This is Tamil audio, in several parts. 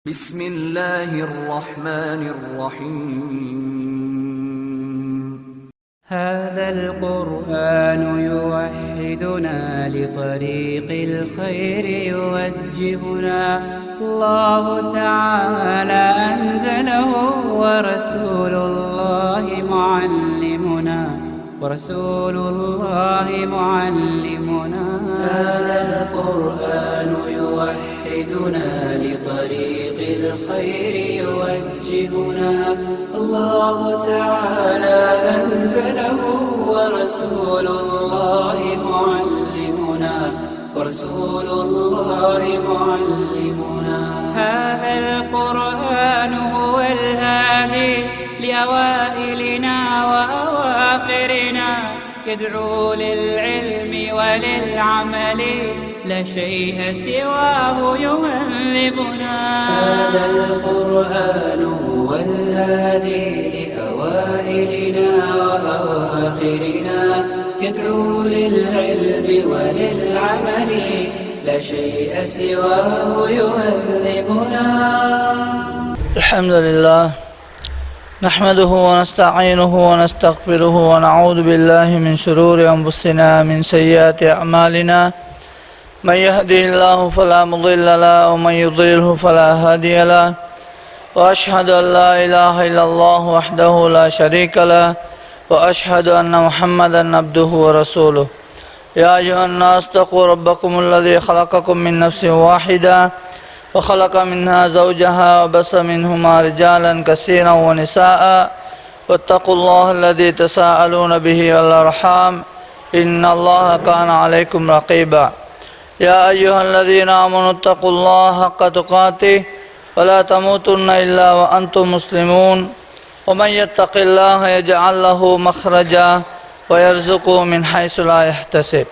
بسم الله الرحمن الرحيم هذا القرآن يوحدنا لطريق الخير يوجهنا الله تعالى أنزله ورسول الله معلمنا هذا القرآن يوحدنا لطريق الخير يوجهنا الله تعالى أنزله ورسول الله معلمنا هذا القرآن هو الهادي لأوائلنا وأواخرنا يدعو للعلم وللعمل لا شيء سواه يهذبنا هذا القرآن هو الهادي لأوائلنا وأواخرنا يدعو للعلم وللعمل لا شيء سواه يهذبنا الحمد لله نحمده ونستعينه ونستغفره ونعوذ بالله من شرور أنفسنا من سيئات أعمالنا من يهده الله فلا مضل له ومن يضلله فلا هادي له وأشهد أن لا إله إلا الله وحده لا شريك له وأشهد أن محمدا عبده ورسوله يا أيها الناس اتقوا ربكم الذي خلقكم من نفس واحدة وخلق منها زوجها وبث منهما رجالا كثيرا ونساء واتقوا الله الذي تساءلون به والأرحام إن الله كان عليكم رقيبا يا أيها الذين آمنوا اتقوا الله حق تقاته ولا تموتن إلا وأنتم مسلمون ومن يتق الله يجعل له مخرجا ويرزقه من حيث لا يحتسب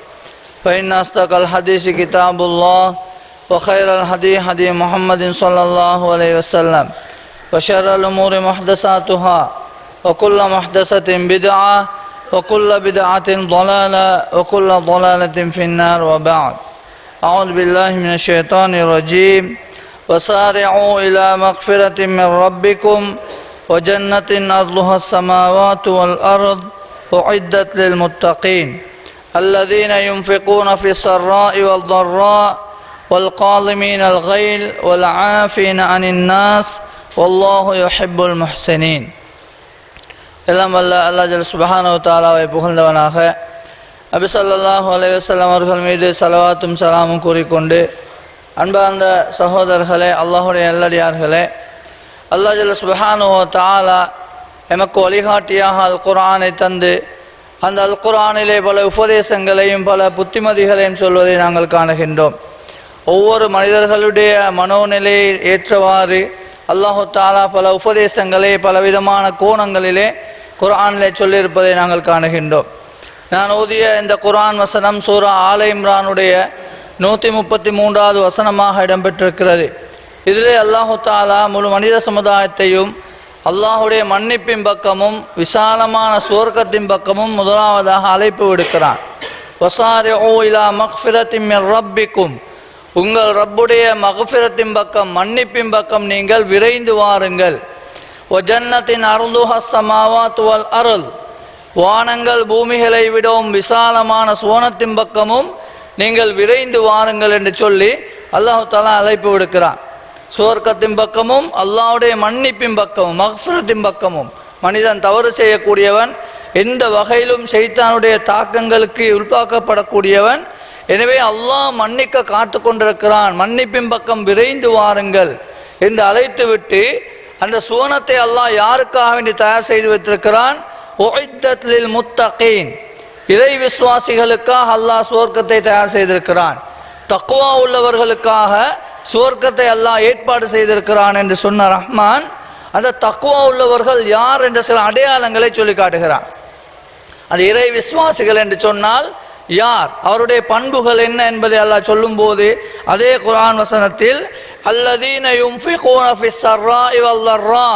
فإن أصدق الحديث كتاب الله وخير الهدي هدي محمد صلى الله عليه وسلم وشر الأمور محدثاتها وكل محدثة بدعة وكل بدعة ضلالة وكل ضلالة في النار وبعد أعوذ بالله من الشيطان الرجيم وسارعوا إلى مغفرة من ربكم وجنة أرضها السماوات والأرض أعدت للمتقين الذين ينفقون في السراء والضراء والقاضمين الغيظ والعافين عن الناس والله يحب المحسنين எல்லாம் வல்ல அல்லாஹ் ஜல் சுப்ஹானஹு வ தஆலாவை புகழ்ந்தவனாக நபி ஸல்லல்லாஹு அலைஹி வஸல்லம் அவர்கள் மீது ஸலவாத்தும் ஸலாமும் கூறிக்கொண்டு அன்பார்ந்த சகோதரர்களே, அல்லாஹ்வுடைய நல்லடியார்களே, அல்லாஹ் ஜல் சுப்ஹானஹு வ தஆலா எமக்கு வழிகாட்டியாக அல் குர்ஆனை தந்து அந்த அல் குர்ஆனிலே பல உபதேசங்களையும் பல புத்திமதிகளையும் சொல்வதை நாங்கள் காணுகின்றோம். ஒவ்வொரு மனிதர்களுடைய மனோநிலையை ஏற்றவாறு அல்லாஹு தாலா பல உபதேசங்களை பலவிதமான கோணங்களிலே குர்ஆனிலே சொல்லியிருப்பதை நாங்கள் காணுகின்றோம். நான் ஓதிய இந்த குர்ஆன் வசனம் சூரா ஆல இம்ரானுடைய 133வது வசனமாக இடம்பெற்றிருக்கிறது. இதிலே அல்லாஹு தாலா முழு மனித சமுதாயத்தையும் அல்லாஹுடைய மன்னிப்பின் பக்கமும் விசாலமான சுவர்க்கத்தின் பக்கமும் முதலாவதாக அழைப்பு விடுக்கிறான். வஸாரிஊ இலா மக்ஃபிரத்தின் மின் ரப்பிக்கும், உங்கள் ரப்புடைய மக்ஃபிரத்தின் பக்கம் மன்னிப்பின் பக்கம் நீங்கள் விரைந்து வாருங்கள். வஜன்னத்தின் அர்துஹா ஸமாவாத்து வல் அர்ல், வானங்கள் பூமிகளை விடவும் விசாலமான சுவனத்தின் பக்கமும் நீங்கள் விரைந்து வாருங்கள் என்று சொல்லி அல்லாஹ் தஆலா அழைப்பு விடுக்கிறான். சுவர்க்கத்தின் பக்கமும் அல்லாஹ்வுடைய மன்னிப்பின் பக்கமும் மக்ஃபிரத்தின் பக்கமும். மனிதன் தவறு செய்யக்கூடியவன், எந்த வகையிலும் ஷைத்தானுடைய தாக்கங்களுக்கு உள்பாக்கப்படக்கூடியவன். எனவே அல்லாஹ் மன்னிக்க காத்து கொண்டிருக்கிறான், மன்னிப்பின் பக்கம் விரைந்து வாருங்கள் என்று அழைத்து விட்டு அந்த சுவனத்தை அல்லாஹ் யாருக்காக வேண்டி தயார் செய்து வைத்திருக்கிறான்? உஇத்தத் லில் முத்தகீன், இறை விசுவாசிகளுக்காக அல்லாஹ் சுவர்க்கத்தை தயார் செய்திருக்கிறான். தக்வா உள்ளவர்களுக்காக சுவர்க்கத்தை அல்லாஹ் ஏற்பாடு செய்திருக்கிறான் என்று சொன்ன ரஹ்மான், அந்த தக்வா உள்ளவர்கள் யார் என்ற சில அடையாளங்களை சொல்லி காட்டுகிறான். அது இறை விசுவாசிகள் என்று சொன்னால் யார், அவருடைய பண்புகள் என்ன என்பதை அல்லாஹ் சொல்லும் போது அதே குர்ஆன் வசனத்தில் அல்லதீன யுன்ஃபிகூன ஃபிஸ் ஸர்ராஇ வல் ضர்ரா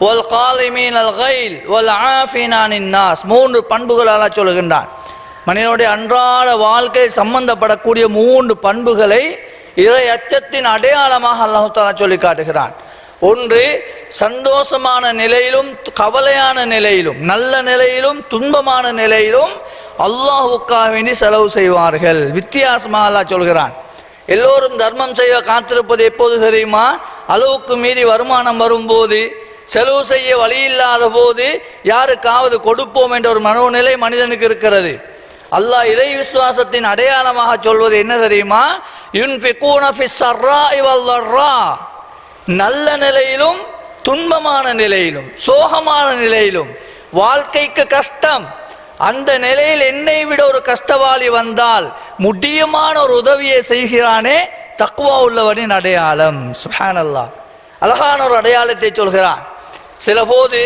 வல் காலிமீனல் கைல் வல் ஆஃபீனா அனின் நாஸ், 3 பண்புகள் அல்லாஹ் சொல்லுகின்றான். மனிதனுடைய அன்றாட வாழ்க்கை சம்பந்தப்படக்கூடிய 3 பண்புகளை இறை அச்சத்தின் அடையாளமாக அல்லாஹ் தஆலா சொல்லி காட்டுகிறான். ஒன்று, சந்தோஷமான நிலையிலும் கவலையான நிலையிலும் நல்ல நிலையிலும் துன்பமான நிலையிலும் அல்லாஹ்வுக்காக வேண்டி செலவு செய்வார்கள். வித்தியாசமாக அல்லாஹ் சொல்கிறான். எல்லோரும் தர்மம் செய்ய காத்திருப்பது எப்போது தெரியுமா? அளவுக்கு மீறி வருமானம் வரும்போது, செலவு செய்ய வழி இல்லாத போது யாருக்காவது கொடுப்போம் என்ற ஒரு மனோநிலை மனிதனுக்கு இருக்கிறது. அல்லாஹ் இறை விசுவாசத்தின் அடையாளமாக சொல்வது என்ன தெரியுமா? யுன்ஃபிகூன ஃபிஸ் ஸர்ராஇ வல் ضர்ரா, நல்ல நிலையிலும் துன்பமான நிலையிலும் சோகமான நிலையிலும் வாழ்க்கைக்கு கஷ்டம், அந்த நிலையில் என்னை விட ஒரு கஷ்டவாளி வந்தால் முடியுமான ஒரு உதவியை செய்கிறானே, தக்வா உள்ளவனின் அடையாளம். சுப்ஹானல்லாஹ், அழகான ஒரு அடையாளத்தை சொல்கிறான். சில போது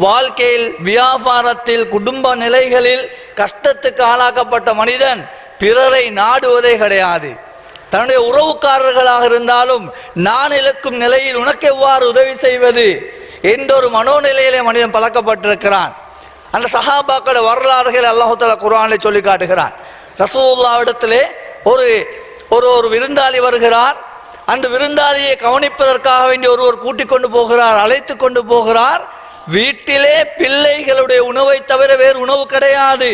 வாழ்க்கையில் வியாபாரத்தில் குடும்ப நிலைகளில் கஷ்டத்துக்கு ஆளாக்கப்பட்ட மனிதன் பிறரை நாடுவதே கிடையாது. தன்னுடைய உறவுக்காரர்களாக இருந்தாலும் நான் இழக்கும் நிலையில் உனக்கு எவ்வாறு உதவி செய்வது என்ற ஒரு மனோநிலையிலே மனிதன் பழக்கப்பட்டிருக்கிறான். அந்த சஹாபாக்கள வரலாறுகள் அல்லாஹ் தஆலா குர்ஆனிலே சொல்லி காட்டுகிறான். ரசூலுல்லாஹ்விடத்திலே ஒரு விருந்தாளி வருகிறார். அந்த விருந்தாளியை கவனிப்பதற்காக வேண்டி ஒருவர் கூட்டிக் கொண்டு போகிறார், அழைத்து கொண்டு போகிறார். வீட்டிலே பிள்ளைகளுடைய உணவை தவிர வேறு உணவு கிடையாது.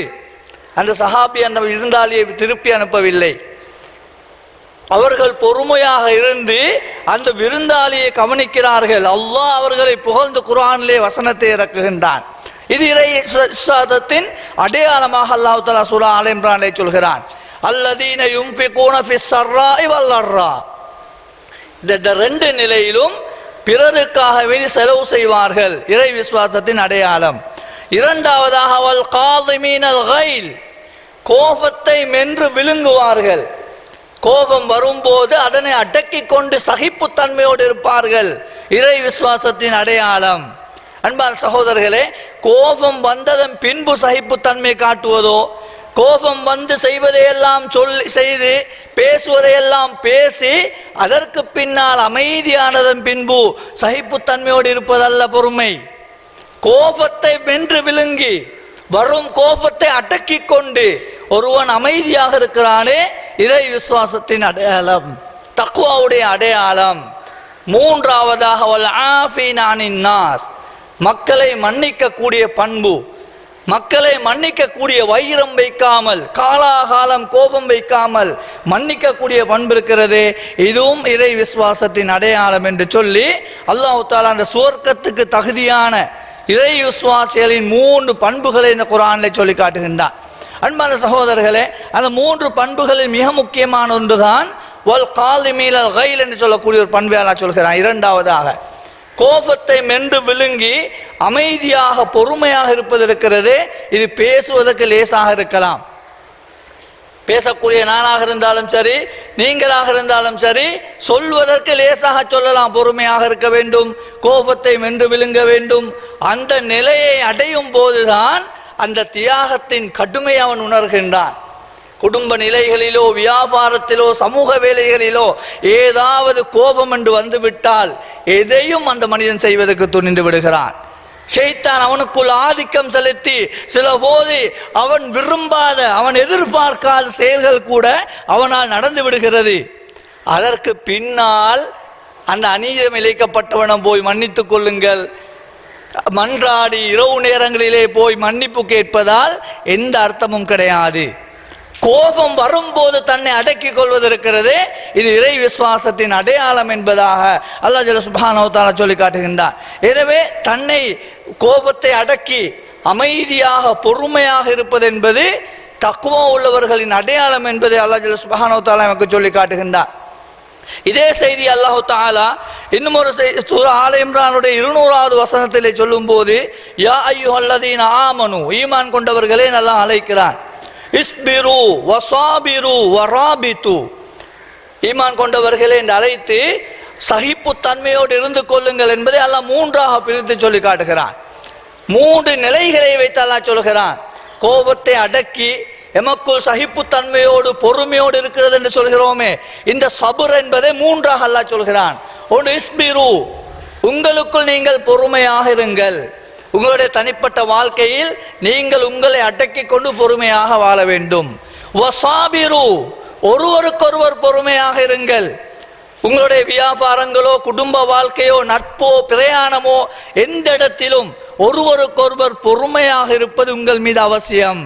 அந்த சஹாபி அந்த விருந்தாளியை திருப்பி அனுப்பவில்லை. அவர்கள் பொறுமையாக இருந்து அந்த விருந்தாளியை கவனிக்கிறார்கள். அல்லாஹ் அவர்களை புகழ்ந்து குர்ஆனிலே வசனத்தை இறக்குகின்றான். இது இறை விசுவாசத்தின் அடையாளமாக அல்லாஹ் தஆலா சூரா ஆல இம்ரானிலே சொல்கிறான். அல்லதீன யுன்ஃபிகூன ஃபிஸ் ஸர்ராஇ வல் ضர்ரா, இந்த ரெண்டு நிலையிலும் பிறருக்காக வேண்டி செலவு செய்வார்கள், இறை விசுவாசத்தின் அடையாளம். இரண்டாவதாக வல் காஸிமீனல் கைல், கோபத்தை மென்று விழுங்குவார்கள். கோபம் வரும்போது அதனை அடக்கி கொண்டு சகிப்புத்தன்மையோடு இருப்பார்கள், இறை விசுவாசத்தின் அடையாளம். அன்பான சகோதரர்களே, கோபம் வந்ததன் பின்பு சகிப்புத்தன்மை காட்டுவதோ, கோபம் வந்து செய்வதையெல்லாம் செய்து பேசுவதையெல்லாம் பேசி அதற்கு பின்னால் அமைதியானதன் பின்பு சகிப்புத்தன்மையோடு இருப்பதல்ல பொறுமை. கோபத்தை வென்று விழுங்கி வரும் கோபத்தை அடக்கி கொண்டு ஒருவன் அமைதியாக இருக்கிறானே, இறை விசுவாசத்தின் அடையாளம், தக்வாவுடைய அடையாளம். மூன்றாவதாக வல் ஆஃபீன அனின் நாஸ், மக்களை மன்னிக்க கூடிய பண்பு, மக்களை மன்னிக்க கூடிய வைரம் வைக்காமல் காலாகாலம் கோபம் வைக்காமல் மன்னிக்க கூடிய பண்பு இருக்கிறது, இதுவும் இறை விசுவாசத்தின் அடையாளம் என்று சொல்லி அல்லாஹ் தஆலா அந்த சுவர்க்கத்துக்கு தகுதியான இறை விசுவாசிகளின் 3 பண்புகளை இந்த குர்ஆனிலே சொல்லி காட்டுகின்றார். அன்பான சகோதரர்களே, அந்த 3 பண்புகளில் மிக முக்கியமான ஒன்றுதான் வல் காலிமீனல் கைல் என்று சொல்லக்கூடிய ஒரு பண்பை அல்லாஹ் சொல்கிறான். இரண்டாவதாக கோபத்தை மென்று விழுங்கி அமைதியாக பொறுமையாக இருப்பது இருக்கிறது. இது பேசுவதற்கு லேசாக இருக்கலாம். பேசக்கூடிய நானாக இருந்தாலும் சரி, நீங்களாக இருந்தாலும் சரி, சொல்வதற்கு லேசாக சொல்லலாம். பொறுமையாக இருக்க வேண்டும், கோபத்தை மென்று விழுங்க வேண்டும். அந்த நிலையை அடையும் போதுதான் அந்த தியாகத்தின் கடுமை அவன் உணர்கின்றான். குடும்ப நிலைகளிலோ வியாபாரத்திலோ சமூக வேலைகளிலோ ஏதாவது கோபம் என்று வந்துவிட்டால் எதையும் அந்த மனிதன் செய்வதற்கு துணிந்து விடுகிறான். ஷைத்தான் அவனுக்குள் ஆதிக்கம் செலுத்தி சில போது அவன் விரும்பாத, அவன் எதிர்பார்க்காத செயல்கள் கூட அவனால் நடந்து விடுகிறது. அதற்கு பின்னால் அந்த அநீதம் இழைக்கப்பட்டவனம் போய் மன்னித்துக் கொள்ளுங்கள், மன்றாடி இரவு நேரங்களிலே போய் மன்னிப்பு கேட்பதால் எந்த அர்த்தமும் கிடையாது. கோபம் வரும்போது தன்னை அடக்கிக் கொள்வது இருக்கிறது, இது இறை விசுவாசத்தின் அடையாளம் என்பதாக அல்லாஹ் ஜல்ல சுப்ஹானஹு வ தஆலா சொல்லி காட்டுகின்றார். எனவே தன்னை கோபத்தை அடக்கி அமைதியாக பொறுமையாக இருப்பது என்பது தக்வா உள்ளவர்களின் அடையாளம் என்பதை அல்லாஹ் ஜல்ல சுப்ஹானஹு வ தஆலா நமக்கு சொல்லி காட்டுகின்றார். இதே செய்தி அல்லாஹ் தஆலா இன்னும் ஒரு சூரா ஆல இம்ரானுடைய 200வது வசனத்திலே சொல்லும் போது, யா அய்யுஹல்லதீன ஆமனு, ஈமான் கொண்டவர்களே நல்லா அழைக்கிறான். இஸ்பிரு வசாபிரு வராபித்து, ஈமான் கொண்டவர்களே என்று அழைத்து சகிப்பு தன்மையோடு இருந்து கொள்ளுங்கள் என்பதை அல்லாஹ் 3ஆக பிரித்து சொல்லி காட்டுகிறான். 3 நிலைகளை வைத்து அல்லாஹ் சொல்கிறான். கோபத்தை அடக்கி எமக்குள் சகிப்பு தன்மையோடு பொறுமையோடு இருக்கிறது என்று சொல்கிறோமே, இந்த சபுர் என்பதை 3ஆக அல்லாஹ் சொல்கிறான். ஒன்று இஸ்பிரு, உங்களுக்குள் நீங்கள் பொறுமையாக இருங்கள். உங்களுடைய தனிப்பட்ட வாழ்க்கையில் நீங்கள் உங்களை அடக்கி கொண்டு பொறுமையாக வாழ வேண்டும். வசாபிரு, ஒருவருக்கொருவர் பொறுமையாக இருங்கள். உங்களுடைய வியாபாரங்களோ குடும்ப வாழ்க்கையோ நட்போ பிரயாணமோ எந்த இடத்திலும் ஒருவருக்கொருவர் பொறுமையாக இருப்பது உங்கள் மீது அவசியம்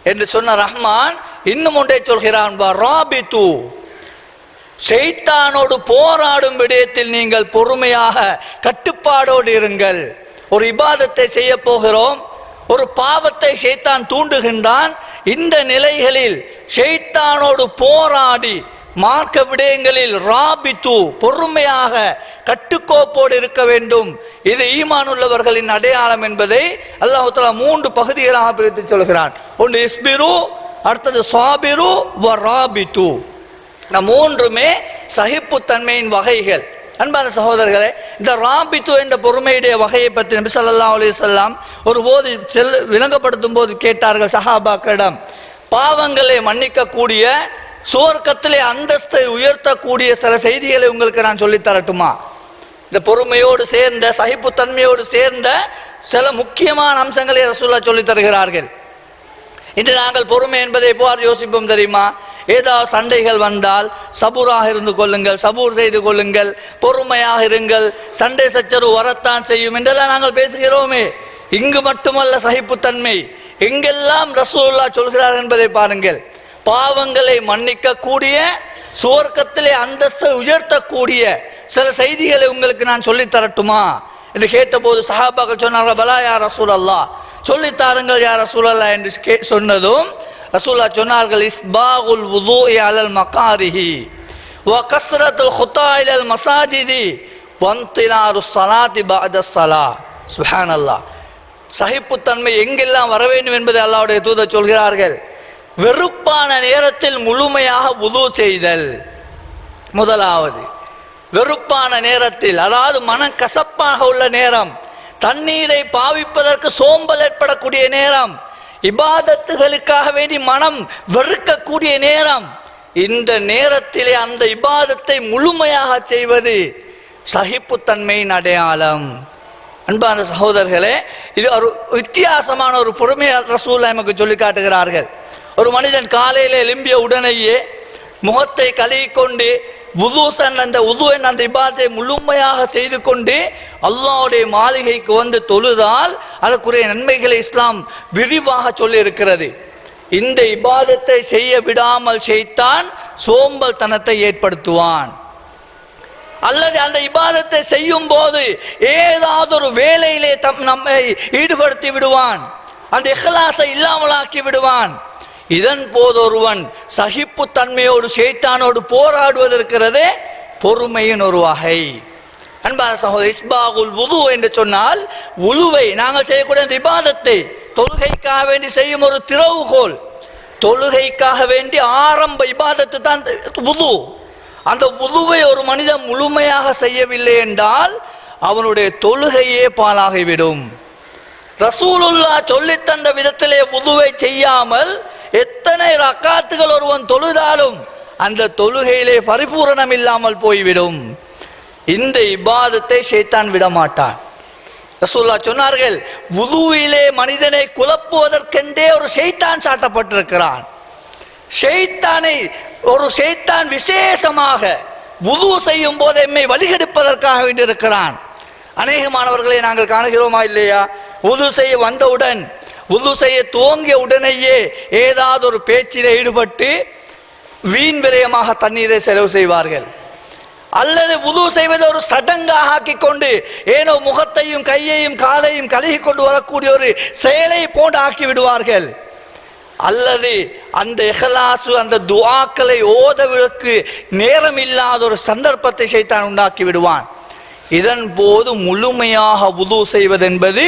என்று சொன்ன ரஹ்மான் இன்னும் ஒன்றை சொல்கிறான், வராபிது, ஷைத்தானோடு போராடும் விடயத்தில் நீங்கள் பொறுமையாக கட்டுப்பாடோடு இருங்கள். ஒரு இபாதத்தை செய்ய போகிறோம், ஒரு பாவத்தை ஷைத்தான் தூண்டுகின்றான். இந்த நிலைகளில் ஷைத்தானோடு போராடி மார்க்க விடயங்களில் ராபித்து, பொறுமையாக கட்டுக்கோப்போடு இருக்க வேண்டும். இது ஈமான் உள்ளவர்களின் அடையாளம் என்பதை அல்லாஹ் தஆலா 3 பகுதிகளாக பிரித்து சொல்கிறான். ஒன்று இஸ்பிரு, அடுத்தது சாபிரு வ ராபித்து. மூன்றுமே சகிப்புத்தன்மையின் வகைகள். அன்பான சகோதரர்களே, இந்த ராபித்து என்ற பொறுமையுடைய வகையை பற்றி நபி ஸல்லல்லாஹு அலைஹி வஸல்லம் ஒரு போது விளங்கப்படுத்தும் போது கேட்டார்கள் சஹாபாக்களிடம், பாவங்களை மன்னிக்கக்கூடிய சுவர்க்கத்திலே அந்தஸ்தை உயர்த்தக்கூடிய சில செய்திகளை உங்களுக்கு நான் சொல்லித் தரட்டுமா? இந்த பொறுமையோடு சேர்ந்த சகிப்புத்தன்மையோடு சேர்ந்த சில முக்கியமான அம்சங்களை ரசூலுல்லாஹ் சொல்லித் தருகிறார்கள். இன்று நாங்கள் பொறுமை என்பதை எவ்வாறு யோசிப்போம் தெரியுமா? ஏதாவது சண்டைகள் வந்தால் சபூராக இருந்து கொள்ளுங்கள், சபூர் செய்து கொள்ளுங்கள், பொறுமையாக இருங்கள், சண்டை சச்சரவு வரத்தான் செய்யும் என்றெல்லாம் நாங்கள் பேசுகிறோமே. இங்கு மட்டுமல்ல சகிப்புத்தன்மை, எங்கெல்லாம் ரசூலுல்லாஹ் சொல்கிறார் என்பதை பாருங்கள். பாவங்களை மன்னிக்க கூடிய சுவர்க்கத்திலே அந்தஸ்தை உயர்த்தக்கூடிய சில செய்திகளை உங்களுக்கு நான் சொல்லித் தரட்டுமா என்று கேட்டபோது சஹாபாக்கள் சொன்னார்கள், பலா யா ரசூலல்லாஹ், சொல்லித்தாருங்கள் யா ரசூலல்லாஹ் என்று சொன்னதும் ரசூலுல்லாஹ் சொன்னார்கள், இஸ்பாகுல் வுதுஇ அலல் மகாரிஹி வ கஸ்ரத்துல் குதா இலல் மசாஜிதி வன்தினாருஸ் ஸலாத்தி பஅதஸ் ஸலா. சுப்ஹானல்லாஹ். சகிப்புத்தன்மை எங்கெல்லாம் வர வேண்டும் என்பதை அல்லாஹ்வுடைய தூதர் சொல்கிறார்கள். வெறுப்பான நேரத்தில் முழுமையாக வுது செய்தல் முதலாவது. வெறுப்பான நேரத்தில், அதாவது மனம் கசப்பாக உள்ள நேரம், தண்ணீரை பாவிப்பதற்கு சோம்பல் ஏற்படக்கூடிய நேரம், இபாதத்துகளுக்காக வேண்டி மனம் வெறுக்கக்கூடிய நேரம், இந்த நேரத்திலே அந்த இபாதத்தை முழுமையாக செய்வது சகிப்புத்தன்மையின் அடையாளம். அன்பான சகோதரர்களே, இது ஒரு வித்தியாசமான ஒரு பொறுமையை ரசூலுல்லாஹ் நமக்கு சொல்லி காட்டுகிறார்கள். ஒரு மனிதன் காலையில எழும்பிய உடனேயே முகத்தை கழுவிக்கொண்டு அந்த இபாதத்தை முழுமையாக செய்து கொண்டு அல்லாஹ்வுடைய மாளிகைக்கு வந்து தொழுதால் அதற்குரிய நன்மைகளை இஸ்லாம் விரிவாக சொல்லி இருக்கிறது. இந்த இபாதத்தை செய்ய விடாமல் ஷைத்தான் சோம்பல் தனத்தை ஏற்படுத்துவான். அல்லது அந்த இபாதத்தை செய்யும் போது ஏதாவது ஒரு வேலையிலே நம்மை ஈடுபடுத்தி விடுவான், அந்த இஹ்லாஸை இல்லாமலாக்கி விடுவான். இதன் போது ஒருவன் சகிப்பு தன்மையோடு ஷைத்தானோடு போராடுவதற்கிறதே பொறுமையின் ஒரு வகை. அன்பான சகோதரர், இஸ்பாகுல் வுது என்று சொன்னால் உலுவை நாங்கள் செய்யக்கூடிய அந்த இபாதத்தை தொழுகைக்காக வேண்டி செய்யும் ஒரு திறவுகோல். தொழுகைக்காக வேண்டி ஆரம்ப இபாதத்து தான் வுது. அந்த வுதுவை ஒரு மனிதன் முழுமையாக செய்யவில்லை என்றால் அவனுடைய தொழுகையே பாழாகிவிடும். ரசூலுல்லாஹ் சொல்லித் தந்த விதத்திலே வுதுவை செய்யாமல் எத்தனை ரக்காத்துகள் ஒருவன் தொழுதாலும் அந்த தொழுகையிலே பரிபூரணம் இல்லாமல் போய்விடும். இந்த இபாதத்தை ஷைத்தான் விடமாட்டான். ரசூலுல்லாஹ் சொன்னார்கள், வுதுவிலே மனிதனை குழப்புவதற்கென்றே ஒரு ஷைத்தான் சாட்டப்பட்டிருக்கிறான். ஷைத்தான் விசேஷமாக வுது செய்யும் போது எம்மை வழிகெடுப்பதற்காக வேண்டியிருக்கிறான். அநேகமானவர்களை நாங்கள் காணுகிறோமா இல்லையா? வுது செய்ய வந்தவுடன், வுது செய்ய துவங்கிய உடனேயே ஏதாவது ஒரு பேச்சிலே ஈடுபட்டு வீண் விரயமாக தண்ணீரை செலவு செய்வார்கள். அல்லது வுது செய்வதை ஒரு சடங்காக ஆக்கிக் கொண்டு ஏனோ முகத்தையும் கையையும் காலையும் கழுகி கொண்டு வரக்கூடிய ஒரு செயலை போன்று ஆக்கி விடுவார்கள். அல்லது அந்த இஹ்லாசு அந்த துஆக்களை ஓதவிற்கு நேரம் இல்லாத ஒரு சந்தர்ப்பத்தை ஷைத்தான் உண்டாக்கி விடுவான். இதன் போது முழுமையாக வுது செய்வது என்பது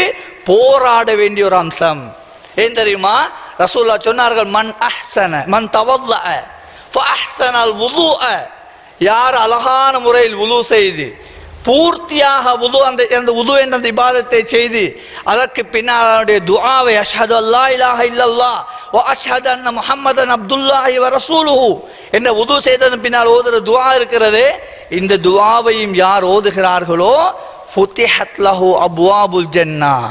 போராட வேண்டிய ஒரு அம்சம். ஏன் தெரியுமா? ரசூலுல்லாஹ் சொன்னார்கள், மன் தவல்லஅ ஃபஅஹ்ஸனல் வுதுஅ, யார் அழகான முறையில் வுது செய்து பூர்த்தியாக அந்த வுது என்ற அந்த இபாதத்தை செய்து அதற்கு பின்னால் அவருடைய துஆவை அஷ்ஹது அல்லா இலாஹ இல்லல்லாஹ் வ அஷ்ஹது அன்ன முஹம்மதன் அப்துல்லாஹி வ ரசூலுஹு என்ற வுது செய்ததன் பின்னால் ஓதுற துஆ இருக்கிறதே, இந்த துஆவையும் யார் ஓதுகிறார்களோ ஃபுத்திஹத் லஹு அப்வாபுல் ஜன்னah.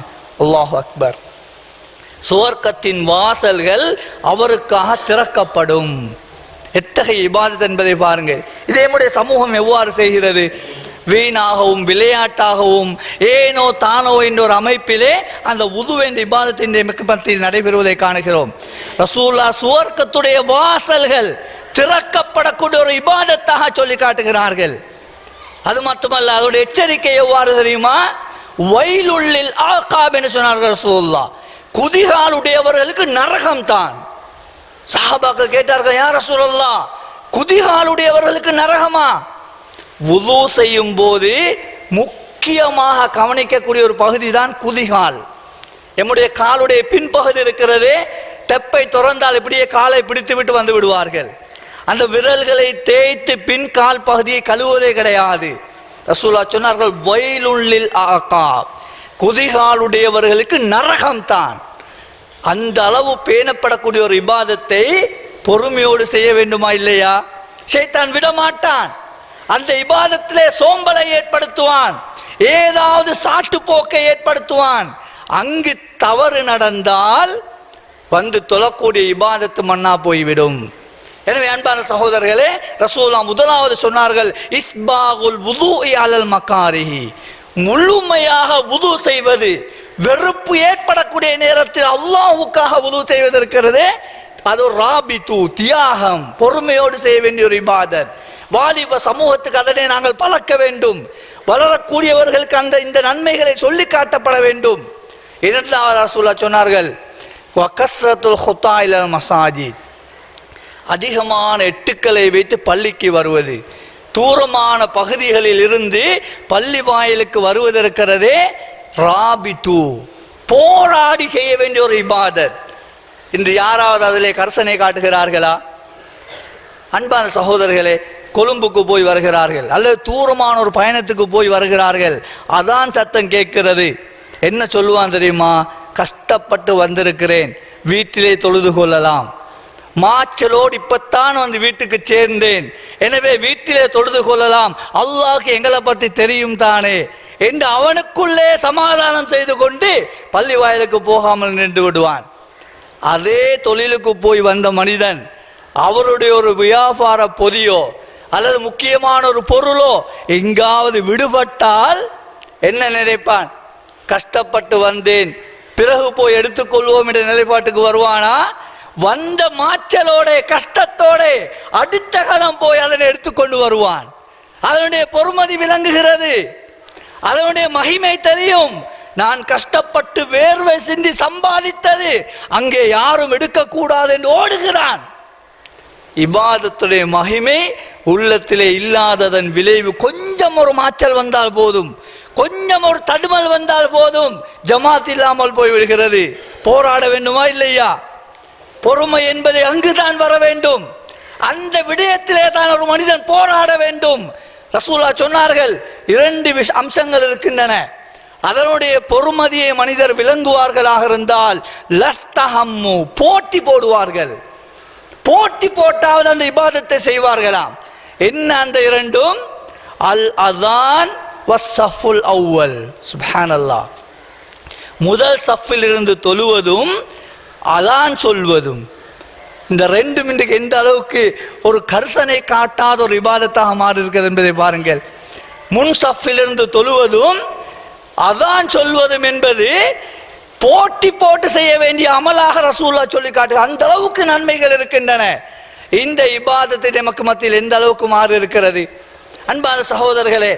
அல்லாஹு அக்பர். சுவர்க்கத்தின் வாசல்கள் அவருக்காக திறக்கப்படும். எத்தகைய இபாதத் என்பதை பாருங்கள். இதே நம்முடைய சமூகம் எவ்வாறு செய்கிறது? வீணாகவும் விளையாட்டாகவும் ஏனோ தானோ என்ற ஒரு அமைப்பிலே அந்த உது என்ற இபாதத்தின் மத்தியில் நடைபெறுவதை காணுகிறோம். ரசூலுல்லாஹ் சுவர்க்கத்துடைய வாசல்கள் திறக்கப்படக்கூடிய ஒரு இபாதத்தாக சொல்லி காட்டுகிறார்கள். அது மட்டுமல்ல, அதோடைய எச்சரிக்கை எவ்வாறு தெரியுமா? வயலுள்ளில் ஆகாப் என்று சொன்னார்கள் ரசூலுல்லாஹ். குதிகாலுடையவர்களுக்கு நரகம் தான். சஹாபாக்கள் கேட்டார்கள், யா ரசூலல்லாஹ், குதிகாலுடையவர்களுக்கு நரகமா? வுது செய்யும் போது முக்கியமாக கவனிக்கக்கூடிய ஒரு பகுதி தான் குதிகால். எம்முடைய காலுடைய பின்பகுதி இருக்கிறது, டெப்பை திறந்தால் இப்படியே காலை பிடித்து விட்டு வந்து விடுவார்கள். அந்த விரல்களை தேய்த்து பின் கால் பகுதியை கழுவுவதே கிடையாது. ரசூலுல்லாஹ் சொன்னார்கள், வயலுள்ளில் ஆகாப், குதிகாலுடையவர்களுக்கு நரகம் தான். அந்த அளவு பேணப்படக்கூடிய ஒரு இபாதத்தை பொறுமையோடு செய்ய வேண்டுமா இல்லையா? ஷைத்தான் விடமாட்டான். அந்த இபாதத்திலே சோம்பலை ஏற்படுத்துவான், ஏதாவது சாட்டு போக்கை ஏற்படுத்துவான். அங்கு தவறு நடந்தால் வந்து தொழக்கூடிய இபாதத்து மண்ணா போய்விடும். எனவே அன்பான சகோதரர்களே, ரசூலுல்லாஹ் முதலாவது சொன்னார்கள், இஸ்பாகுல் வுதுஇ அலல் மகாரிஹி, முழுமையாக வுது செய்வது. வெறுப்பு ஏற்படக்கூடிய நேரத்தில் அல்லாஹ்வுக்காக வுது செய்வது இருக்கிறது, அது ஒரு ராபித்து, தியாகம், பொறுமையோடு செய்ய வேண்டிய ஒரு இபாதத். வாலிப சமூகத்துக்கு அதனை நாங்கள் பழக்க வேண்டும். வளரக்கூடியவர்களுக்கு அந்த இந்த நன்மைகளை சொல்லி காட்டப்பட வேண்டும். இரண்டாவது ரசூலுல்லாஹ் சொன்னார்கள், வகஸ்ரத்துல் குத்தா இலல் மசாஜித், அதிகமான எட்டுக்களை வைத்து பள்ளிக்கு வருவது. தூரமான பகுதிகளில் இருந்து பள்ளி வாயிலுக்கு வருவது இருக்கிறதே ராபித்து, போராடி செய்ய வேண்டிய ஒரு இபாதத். இன்று யாராவது அதிலே கர்சனை காட்டுகிறார்களா? அன்பான சகோதரர்களே, கொழும்புக்கு போய் வருகிறார்கள் அல்லது தூரமான ஒரு பயணத்துக்கு போய் வருகிறார்கள், அதான் சத்தம் கேட்கிறது. என்ன சொல்லுவான் தெரியுமா? கஷ்டப்பட்டு வந்திருக்கிறேன், வீட்டிலே தொழுது கொள்ளலாம். மாச்சலோடு இப்பத்தான் வந்து வீட்டுக்கு சேர்ந்தேன், எனவே வீட்டிலே தொழுது கொள்ளலாம், அல்லாஹ்க்கு எங்களை பற்றி தெரியும் தானே என்று அவனுக்குள்ளே சமாதானம் செய்து கொண்டு பள்ளி வாயிலுக்கு போகாமல் நின்று விடுவான். அதே தொழிலுக்கு போய் வந்த மனிதன் அவருடைய ஒரு வியாபார பொதியோ அல்லது முக்கியமான ஒரு பொருளோ எங்காவது விடுபட்டால் என்ன நினைப்பான்? கஷ்டப்பட்டு வந்தேன், பிறகு போய் எடுத்துக்கொள்வோம் என்ற நிலைப்பாட்டுக்கு வருவானா? வந்த மாச்சலோட கஷ்டத்தோட அடுத்த கணம் போய் அதனை எடுத்துக்கொண்டு வருவான். அதனுடைய பொறுமதி விளங்குகிறது, அதனுடைய மகிமை தெரியும். நான் கஷ்டப்பட்டு வேர்வை சிந்தி சம்பாதித்தது அங்கே யாரும் எடுக்கக்கூடாது என்று ஓடுகிறான். இபாதத்துடைய மகிமை உள்ளத்திலே இல்லாததன் விளைவு. கொஞ்சம் ஒரு மாச்சல் வந்தால் போதும், கொஞ்சம் ஒரு தடுமல் வந்தால் போதும், ஜமாத் இல்லாமல் போய்விடுகிறது. போராட வேண்டுமா இல்லையா? பொறுமை என்பதை அங்குதான் வர வேண்டும். அந்த விடயத்திலே தான் ஒரு மனிதன் போராட வேண்டும். ரசூலுல்லாஹ் சொன்னார்கள், இரண்டு அம்சங்கள் இருக்கின்றன. அதனுடைய பொறுமதியை மனிதர் விளங்குவார்களாக இருந்தால் லஸ்தஹம்மு, போட்டி போடுவார்கள். போட்டி போட்டாவது அந்த இபாதத்தை செய்வார்களாம். என்ன அந்த இரண்டும்? அல் அதான் வஸ்ஸஃபுல் அவ்வல். சுப்ஹானல்லாஹ், முதல் சஃபில் இருந்து தொழுவதும் அதான் சொல்வதும், இந்த ரெண்டும் இன்றைக்கு எந்த அளவுக்கு ஒரு கர்சனை காட்டாத ஒரு இபாதத்தாக மாறி இருக்கிறது என்பதை பாருங்கள். முன் சஃபிலிருந்து தொழுவதும் அதான் சொல்வதும் என்பது போட்டி போட்டு செய்ய வேண்டிய அமலாக ரசூலுல்லாஹ் சொல்லி காட்டு. அந்த அளவுக்கு நன்மைகள் இருக்கின்றன. இந்த இபாதத்தை நமக்கு மத்தியில் எந்த அளவுக்கு மாறி இருக்கிறது? அன்பான சகோதரர்களே,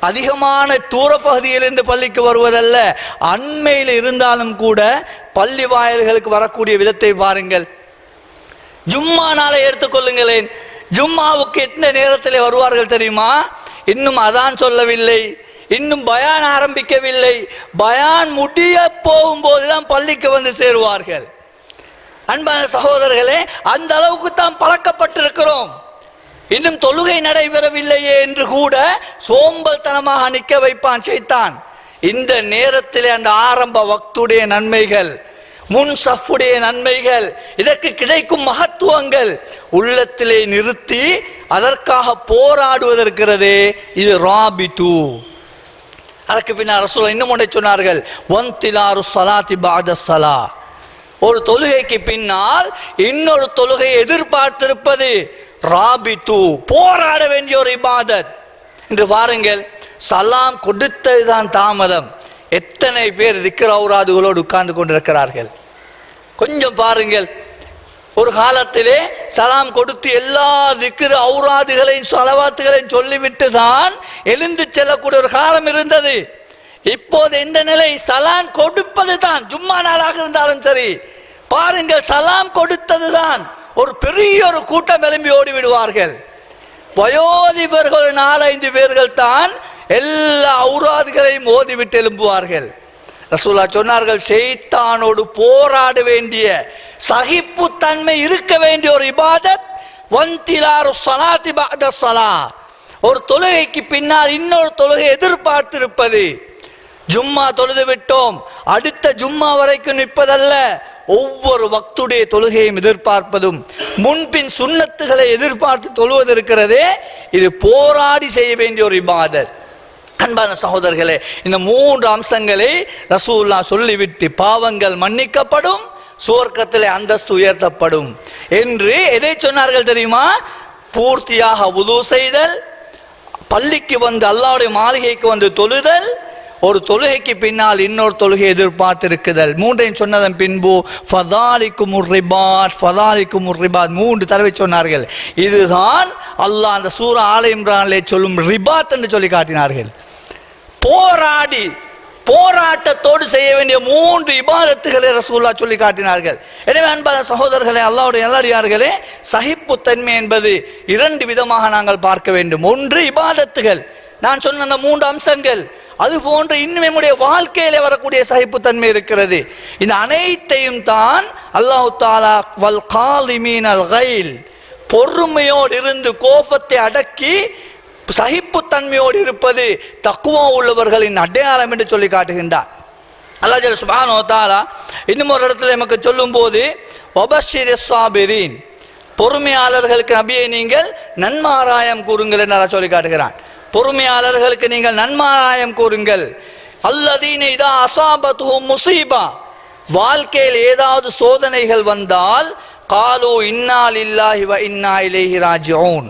அதிகமான தூர பகுதியிலிருந்து பள்ளிக்கு வருவதல்ல, அண்மையில் இருந்தாலும் கூட பள்ளி வாயில்களுக்கு வரக்கூடிய விதத்தை பாருங்கள். ஜும்மா நாளை எடுத்துக்கொள்ளுங்களேன். ஜும்மாவுக்கு எந்த நேரத்தில் வருவார்கள் தெரியுமா? இன்னும் அதான் சொல்லவில்லை, இன்னும் பயான் ஆரம்பிக்கவில்லை, பயான் முடிய போகும்போதுதான் பள்ளிக்கு வந்து சேருவார்கள். அன்பான சகோதரர்களே, அந்த அளவுக்கு தான் பழக்கப்பட்டிருக்கிறோம். இன்னும் தொழுகை நடைபெறவில்லையே என்று கூட சோம்பல்தனமாக நிற்க வைப்பான் ஷைத்தான். இந்த நேரத்திலே அந்த ஆரம்ப வக்துடைய நன்மைகள், முன் சஃபுடைய நன்மைகள், இதற்கு கிடைக்கும் மகத்துவங்கள் உள்ளத்திலே நிறுத்தி அதற்காக போராடுவதற்கிறதே இது ராபித்து. அதற்கு பின்னர் ரசூலுல்லாஹ் இன்னும் ஒன்றை சொன்னார்கள், வன்திலாரு ஸலாத்தி பஅத ஸலா, ஒரு தொழுகைக்கு பின்னால் இன்னொரு தொழுகையை எதிர்பார்த்திருப்பது. ராபித்து போராட வேண்டிய ஒரு இபாதத். என்று பாருங்கள், சலாம் கொடுத்ததுதான் தாமதம். எத்தனை பேர் திக்ர் ஔராதுகளோடு உட்கார்ந்து கொண்டிருக்கிறார்கள். கொஞ்சம் பாருங்கள், ஒரு காலத்திலே சலாம் கொடுத்து எல்லா திக்ர் ஔராதுகளையும் ஸலவாத்துகளையும் சொல்லிவிட்டு தான் எழுந்து செல்லக்கூடிய ஒரு காலம் இருந்தது. இப்போது இந்த நிலை, சலாம் கொடுப்பது தான், ஜும்மா நாளாக இருந்தாலும் சரி, பாருங்கள் சலாம் கொடுத்தது தான் ஒரு பெரிய ஒரு கூட்டம் எழும்பி ஓடி விடுவார்கள். வயோதிபர்கள் 4-5 பேர்கள் தான் எல்லா ஔராதுகளையும் ஓதிவிட்டு எழும்புவார்கள். ரசூலுல்லாஹ் சொன்னார்கள், ஷைத்தானோடு போராட வேண்டிய சகிப்பு தன்மை இருக்க வேண்டிய ஒரு இபாதத் வந்திலாரு ஸலாத்தி பஅத ஸலா, ஒரு தொழுகைக்கு பின்னால் இன்னொரு தொழுகை எதிர்பார்த்திருப்பது. ஜும்மா தொழுது விட்டோம், அடுத்த ஜும்மா வரைக்கும் நிற்பதல்ல, ஒவ்வொரு வக்துடைய தொழுகையும் எதிர்பார்ப்பதும் முன்பின் சுன்னத்துகளை எதிர்பார்த்து தொழுவது இருக்கிறதே, இது போராடி செய்ய வேண்டிய ஒரு இபாதத். அன்பான சகோதரர்களே, இந்த 3 அம்சங்களை ரசூலுல்லாஹ் சொல்லிவிட்டு பாவங்கள் மன்னிக்கப்படும், சுவர்க்கத்திலே அந்தஸ்து உயர்த்தப்படும் என்று எதை சொன்னார்கள் தெரியுமா? பூர்த்தியாக வுது செய்தல், பள்ளிக்கு வந்து அல்லாஹ்வுடைய மாளிகைக்கு வந்து தொழுதல், ஒரு தொழுகைக்கு பின்னால் இன்னொரு தொழுகை எதிர்பார்த்திருக்குதல். 3ஐயும் சொன்னதன் பின்பு ஃபதாலிக்குமுர் ரிபாத், ஃபதாலிக்குமுர் ரிபாத் 3 தடவை சொன்னார்கள். இதுதான் அல்லாஹ் அந்த சூரா ஆல இம்ரானிலே சொல்லும் ரிபாத் என்று சொல்லி காட்டினார்கள். போராடி போராட்டத்தோடு செய்ய வேண்டிய 3 இபாதத்துகளை ரசூலுல்லாஹ் சொல்லி காட்டினார்கள். எனவே அன்பான சகோதரர்களே, அல்லாஹ்வுடைய நல்லடியார்களே, சகிப்புத்தன்மை என்பது 2 விதமாக நாங்கள் பார்க்க வேண்டும். ஒன்று இபாதத்துகள், நான் சொன்ன அந்த 3 அம்சங்கள், அது போன்று இன்னும் நம்முடைய வாழ்க்கையில வரக்கூடிய சகிப்புத்தன்மை இருக்கிறது. இந்த அனைத்தையும் தான் அல்லாஹ் தஆலா வல் காலிமீனல் கைல், பொறுமையோடு இருந்து கோபத்தை அடக்கி சகிப்புத்தன்மையோடு இருப்பது தக்வா உள்ளவர்களின் அடையாளம் என்று சொல்லி காட்டுகின்றார். அல்லாஹ் ஜல்ல சுப்ஹானஹு வ தஆலா இன்னும் ஒரு இடத்துல நமக்கு சொல்லும் போது வபஷிரிஸ் ஸாபிரீன், பொறுமையாளர்களுக்கு நபியை நீங்கள் நன்மாராயம் கூறுங்கள் என்று அல்லாஹ் சொல்லி காட்டுகிறான். பொறுமையாளர்களுக்கு நீங்கள் நன்மாராயம் கூறுங்கள். அல்லதீன இதா அஸாபத்துஹும் முஸீபா, வாழ்க்கையில் ஏதாவது சோதனைகள் வந்தால் காலு இன்னா லில்லாஹி வ இன்னா இலைஹி ராஜிஊன்,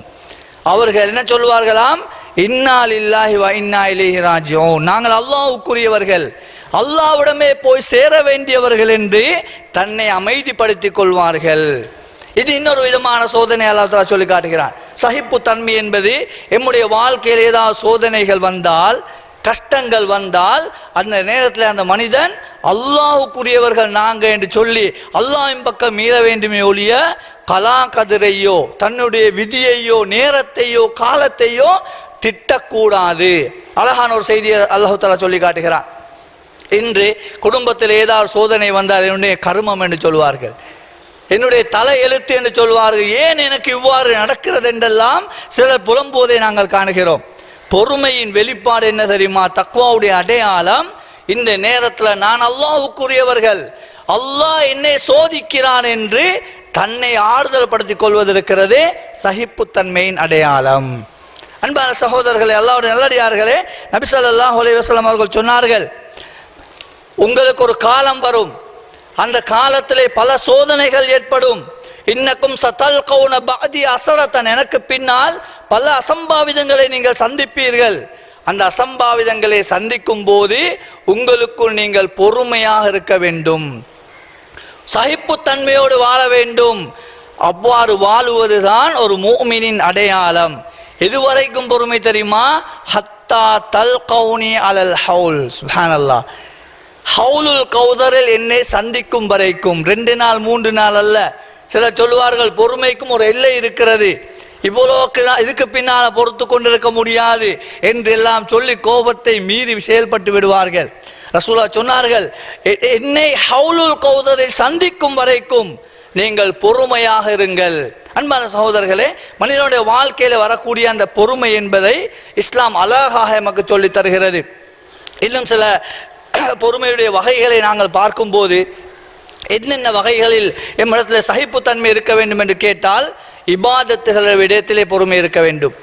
அவர்கள் என்ன சொல்வார்களாம்? இன்னா லில்லாஹி வ இன்னா இலைஹி ராஜிஊன், நாங்கள் அல்லாஹ்வுக்குரியவர்கள், அல்லாஹ்விடமே போய் சேர வேண்டியவர்கள் என்று தன்னை அமைதிப்படுத்திக் கொள்வார்கள். இது இன்னொரு விதமான சோதனை அல்லாஹ் தஆலா சொல்லி காட்டுகிறான். சகிப்பு தன்மை என்பது நம்முடைய வாழ்க்கையில் ஏதாவது சோதனைகள் வந்தால், கஷ்டங்கள் வந்தால், அந்த நேரத்தில் அந்த மனிதன் அல்லாஹ்வுக்குரியவர்கள் நாங்க என்று சொல்லி அல்லாஹ்வின் பக்கம் மீற வேண்டுமே ஒழிய கலா கதிரையோ தன்னுடைய விதியையோ நேரத்தையோ காலத்தையோ திட்டக்கூடாது. அழகான ஒரு செய்தியை அல்லாஹ் தஆலா சொல்லி காட்டுகிறான். இன்று குடும்பத்தில் ஏதாவது சோதனை வந்தால் என்னுடைய கர்மம் என்று சொல்வார்கள், என்னுடைய தலை எழுத்து என்று சொல்வார்கள். ஏன் எனக்கு இவ்வாறு நடக்கிறது என்றெல்லாம் சிலர் புலம்போதை நாங்கள் காணுகிறோம். பொறுமையின் வெளிப்பாடு என்ன தெரியுமா? தக்வாவுடைய அடையாளம். இந்த நேரத்தில் நான் அல்லாஹ்வுக்குரியவர்கள், அல்லாஹ் என்னை சோதிக்கிறான் என்று தன்னை ஆறுதல் படுத்திக் கொள்வது இருக்கிறதே சகிப்புத்தன்மையின் அடையாளம். அன்பான சகோதரர்களே, அல்லாஹ்வுடைய நல்லடியார்களே, நபி ஸல்லல்லாஹு அலைஹி வஸல்லம் அவர்கள் சொன்னார்கள், உங்களுக்கு ஒரு காலம் வரும், அந்த காலத்திலே பல சோதனைகள் ஏற்படும். இன்னக்கும் சதல்கௌன பஅதி அஸரத்தன், எனக்கு பின்னால் பல அசம்பாவிதங்களை நீங்கள் சந்திப்பீர்கள். அந்த அசம்பாவிதங்களை சந்திக்கும் போது உங்களுக்குள் நீங்கள் பொறுமையாக இருக்க வேண்டும், சகிப்புத்தன்மையோடு வாழ வேண்டும். அவ்வாறு வாழுவதுதான் ஒரு முஃமினின் அடையாளம். எதுவரைக்கும் பொறுமை தெரியுமா? ஹத்தா தல்கௌனி அலல் ஹவுல். சுப்ஹானல்லாஹ், ஹவுலுல் கௌதரில் என்னை சந்திக்கும் வரைக்கும். 2 நாள் 3 நாள் அல்ல. சிலர் சொல்வார்கள் பொறுமைக்கும் ஒரு எல்லை இருக்கிறது, இவ்வளோக்கு இதுக்கு பின்னால பொறுத்து கொண்டிருக்க முடியாது என்றெல்லாம் சொல்லி கோபத்தை மீறி செயல்பட்டு விடுவார்கள். ரசூலுல்லாஹ் சொன்னார்கள், என்னை ஹவுலுல் கௌதரில் சந்திக்கும் வரைக்கும் நீங்கள் பொறுமையாக இருங்கள். அன்பான சகோதரர்களே, மனிதனுடைய வாழ்க்கையில வரக்கூடிய அந்த பொறுமை என்பதை இஸ்லாம் அழகாக நமக்கு சொல்லி தருகிறது. இன்னும் சில பொறுமையுடைய வகைகளை நாங்கள் பார்க்கும்போது, என்னென்ன வகைகளில் எம்மிடத்தில் சகிப்புத்தன்மை இருக்க வேண்டும் என்று கேட்டால், இபாதத்துகள் விடயத்திலே பொறுமை இருக்க வேண்டும்,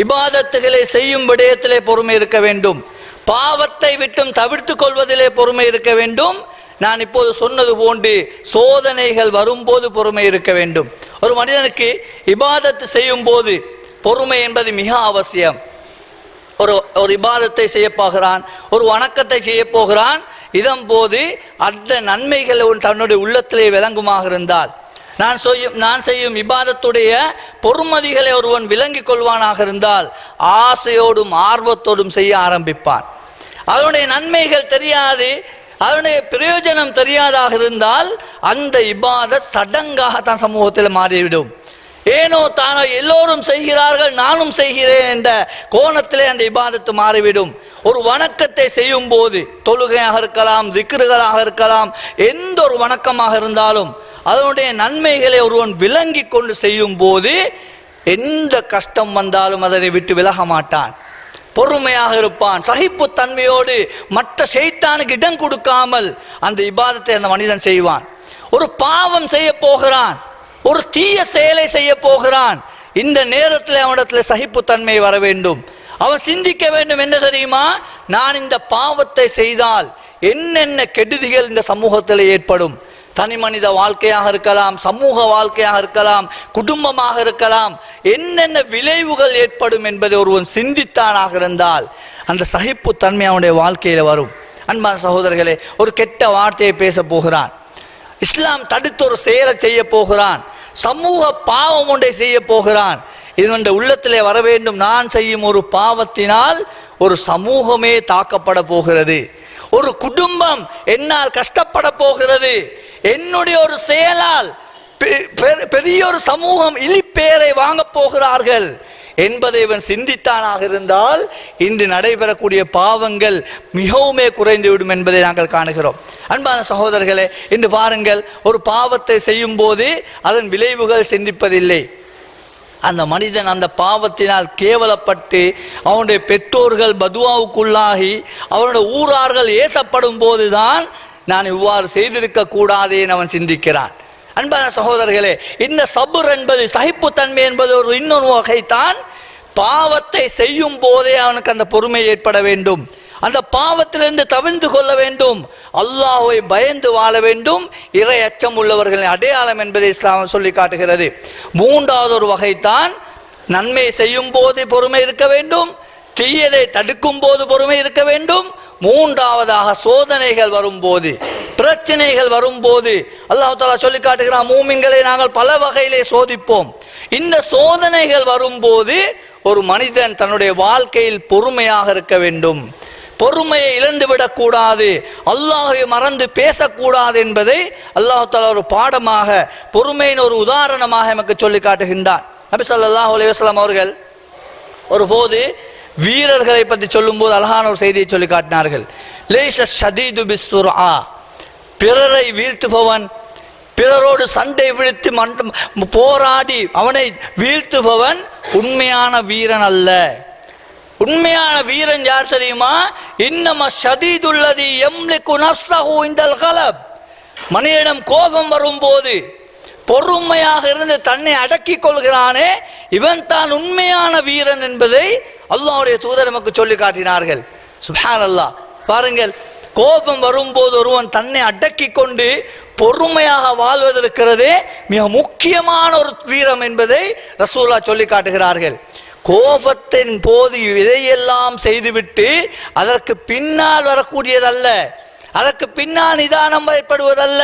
இபாதத்துகளை செய்யும் விடயத்திலே பொறுமை இருக்க வேண்டும், பாவத்தை விட்டும் தவிர்த்து கொள்வதிலே பொறுமை இருக்க வேண்டும், நான் இப்போது சொன்னது போன்று சோதனைகள் வரும்போது பொறுமை இருக்க வேண்டும். ஒரு மனிதனுக்கு இபாதத்து செய்யும் போது பொறுமை என்பது மிக அவசியம். ஒரு இபாதத்தை செய்ய போகிறான், ஒரு வணக்கத்தை செய்ய போகிறான். இதன் போது அந்த நன்மைகள் தன்னுடைய உள்ளத்திலே விளங்குமாக இருந்தால், நான் செய்யும் இபாதத்துடைய பொறுமதிகளை ஒருவன் விளங்கி கொள்வானாக இருந்தால் ஆசையோடும் ஆர்வத்தோடும் செய்ய ஆரம்பிப்பான். அதனுடைய நன்மைகள் தெரியாது, அதனுடைய பிரயோஜனம் தெரியாதாக இருந்தால் அந்த இபாதத் சடங்காக தான் சமூகத்தில் மாறிவிடும். ஏனோ தானோ எல்லோரும் செய்கிறார்கள், நானும் செய்கிறேன் என்ற கோணத்திலே அந்த இபாதத்து மாறிவிடும். ஒரு வணக்கத்தை செய்யும் போது, தொழுகையாக இருக்கலாம், திக்ருகளாக இருக்கலாம், எந்த ஒரு வணக்கமாக இருந்தாலும் அதனுடைய நன்மைகளை ஒருவன் விளங்கி கொண்டு செய்யும் போது எந்த கஷ்டம் வந்தாலும் அதனை விட்டு விலக மாட்டான், பொறுமையாக இருப்பான். சகிப்பு தன்மையோடு மற்ற ஷைத்தானுக்கு இடம் கொடுக்காமல் அந்த இபாதத்தை அந்த மனிதன் செய்வான். ஒரு பாவம் செய்ய போகிறான், ஒரு தீய செயலை செய்ய போகிறான். இந்த நேரத்தில் அவனிடத்தில் சகிப்புத்தன்மை வர வேண்டும். அவன் சிந்திக்க வேண்டும், என்ன தெரியுமா, நான் இந்த பாவத்தை செய்தால் என்னென்ன கெடுதிகள் இந்த சமூகத்தில் ஏற்படும். தனி மனித வாழ்க்கையாக இருக்கலாம், சமூக வாழ்க்கையாக இருக்கலாம், குடும்பமாக இருக்கலாம், என்னென்ன விளைவுகள் ஏற்படும் என்பதை ஒருவன் சிந்தித்தானாக இருந்தால் அந்த சகிப்புத்தன்மை அவனுடைய வாழ்க்கையில வரும். அன்பான சகோதரர்களே, ஒரு கெட்ட வார்த்தையை பேச போகிறான், இஸ்லாம் தடுத்து ஒரு செயலை செய்ய போகிறான், சமூக பாவம் ஒன்றை செய்ய போகிறான். இது உள்ளத்திலே வர வேண்டும், நான் செய்யும் ஒரு பாவத்தினால் ஒரு சமூகமே தாக்கப்பட போகிறது, ஒரு குடும்பம் என்னால் கஷ்டப்பட போகிறது, என்னுடைய ஒரு செயலால் பெரிய ஒரு சமூகம் இழிப்பேரை வாங்க போகிறார்கள் என்பதை இவன் சிந்தித்தானாக இருந்தால் இன்று நடைபெறக்கூடிய பாவங்கள் மிகவுமே குறைந்துவிடும் என்பதை நாங்கள் காணுகிறோம். அன்பான சகோதரர்களே, இன்று பாருங்கள், ஒரு பாவத்தை செய்யும் போது அதன் விளைவுகள் சிந்திப்பதில்லை. அந்த மனிதன் அந்த பாவத்தினால் கேவலப்பட்டு அவனுடைய பெற்றோர்கள் பதுவாவுக்குள்ளாகி அவனுடைய ஊரார்கள் ஏசப்படும் போதுதான் நான் இவ்வாறு செய்திருக்க கூடாதே அவன் சிந்திக்கிறான். அன்பான சகோதரர்களே, இந்த சபுர் என்பது, சகிப்புத்தன்மை என்பது ஒரு இன்னொரு வகைத்தான். பாவத்தை செய்யும் போதே அவனுக்கு அந்த பொறுமை ஏற்பட வேண்டும், அந்த பாவத்திலிருந்து தவிர்த்து கொள்ள வேண்டும், அல்லாஹ்வை பயந்து வாழ வேண்டும். இறை அச்சம் உள்ளவர்களின் அடையாளம் என்பதை இஸ்லாம் சொல்லி காட்டுகிறது. மூன்றாவது ஒரு வகைத்தான், நன்மை செய்யும் போது பொறுமை இருக்க வேண்டும், தீயதை தடுக்கும் போது பொறுமை இருக்க வேண்டும். மூன்றாவதாக சோதனைகள் வரும்போது, பிரச்சனைகள் வரும்போது அல்லாஹ் தஆலா சொல்லி காட்டுகிறான், மூமின்களை நாங்கள் பல வகையிலே சோதிப்போம். இந்த சோதனைகள் வரும்போது ஒரு மனிதன் தன்னுடைய வாழ்க்கையில் பொறுமையாக இருக்க வேண்டும், பொறுமையை இழந்துவிடக் கூடாது, அல்லாஹ்வை மறந்து பேசக்கூடாது என்பதை அல்லாஹ் தஆலா ஒரு பாடமாக, பொறுமையின் ஒரு உதாரணமாக நமக்கு சொல்லி காட்டுகின்றான். நபி ஸல்லல்லாஹு அலைஹி வஸல்லம் அவர்கள் ஒருபோது வீரர்களை பற்றி சொல்லும் போது அழகான ஒரு செய்தியை சொல்லி காட்டினார்கள். லைஸ ஷதீது பிஸ்ஸுர்ஆ, பிறரை வீழ்த்துபவன், பிறரோடு சண்டை விழுத்து போராடி அவனை வீழ்த்துபவன் உண்மையான வீரன் அல்ல. உண்மையான வீரன் யார் தெரியுமா? இன்னம ஷதீதுல்லதி யம்லிகு நஃப்ஸஹு இன்தல் கலப், மனிதனிடம் கோபம் வரும்போது பொறுமையாக இருந்து தன்னை அடக்கி கொள்கிறானே, இவன் தான் உண்மையான வீரன் என்பதை அல்லாஹ்வுடைய தூதர் நமக்கு சொல்லி காட்டினார்கள். சுப்ஹானல்லாஹ். பாருங்கள், கோபம் வரும்போது ஒருவன் தன்னை அடக்கி கொண்டு பொறுமையாக வாழ்வதற்கிறதே மிக முக்கியமான ஒரு வீரம் என்பதை ரசூலுல்லாஹ் சொல்லி காட்டுகிறார்கள். கோபத்தின் போது இதையெல்லாம் செய்துவிட்டு அதற்கு பின்னால் வரக்கூடியதல்ல, அதற்கு பின்னால் நிதானம் ஏற்படுவதல்ல.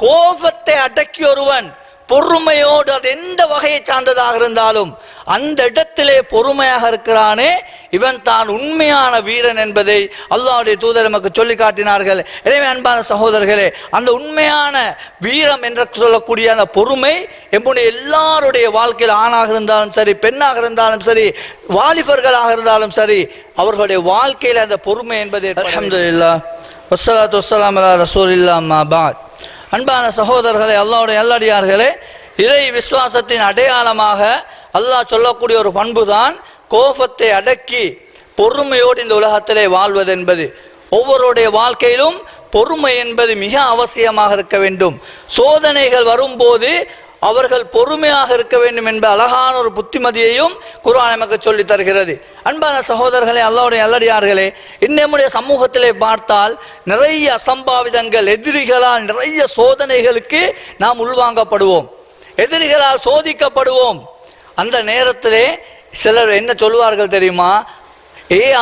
கோபத்தை அடக்கி ஒருவன் பொறுமையோடு, அது எந்த வகையை சார்ந்ததாக இருந்தாலும் அந்த இடத்திலே பொறுமையாக இருக்கிறானே, இவன் தான் உண்மையான வீரன் என்பதை அல்லாஹ்வுடைய தூதர் நமக்கு சொல்லி காட்டினார்கள். எனவே அன்பான சகோதரர்களே, அந்த உண்மையான வீரம் என்று சொல்லக்கூடிய அந்த பொறுமை நம்முடைய எல்லாருடைய வாழ்க்கையில், ஆணாக இருந்தாலும் சரி, பெண்ணாக இருந்தாலும் சரி, வாலிபர்களாக இருந்தாலும் சரி, அவர்களுடைய வாழ்க்கையில் அந்த பொறுமை என்பது. அல்ஹம்துலில்லாஹ் வஸ்ஸலாத்து வஸ்ஸலாமு அலா ரசூலில்லாஹ் அம்மா பஅத். அன்பான சகோதரர்களே, அல்லாஹ்வுடைய நல்லடியார்களே, இறை விசுவாசத்தின் அடையாளமாக அல்லாஹ் சொல்லக்கூடிய ஒரு பண்புதான் கோபத்தை அடக்கி பொறுமையோடு இந்த உலகத்திலே வாழ்வது என்பது. ஒவ்வொருடைய வாழ்க்கையிலும் பொறுமை என்பது மிக அவசியமாக இருக்க வேண்டும். சோதனைகள் வரும்போது அவர்கள் பொறுமையாக இருக்க வேண்டும் என்ற அழகான ஒரு புத்திமதியையும் குர்ஆன் நமக்கு சொல்லி தருகிறது. அன்பான சகோதரர்களே, அல்லாஹ்வுடைய நல்லடியார்களே, நம்முடைய சமூகத்திலே பார்த்தால் நிறைய அசம்பாவிதங்கள், எதிரிகளால் நிறைய சோதனைகளுக்கு நாம் உள்வாங்கப்படுவோம், எதிரிகளால் சோதிக்கப்படுவோம். அந்த நேரத்திலே சிலர் என்ன சொல்வார்கள் தெரியுமா?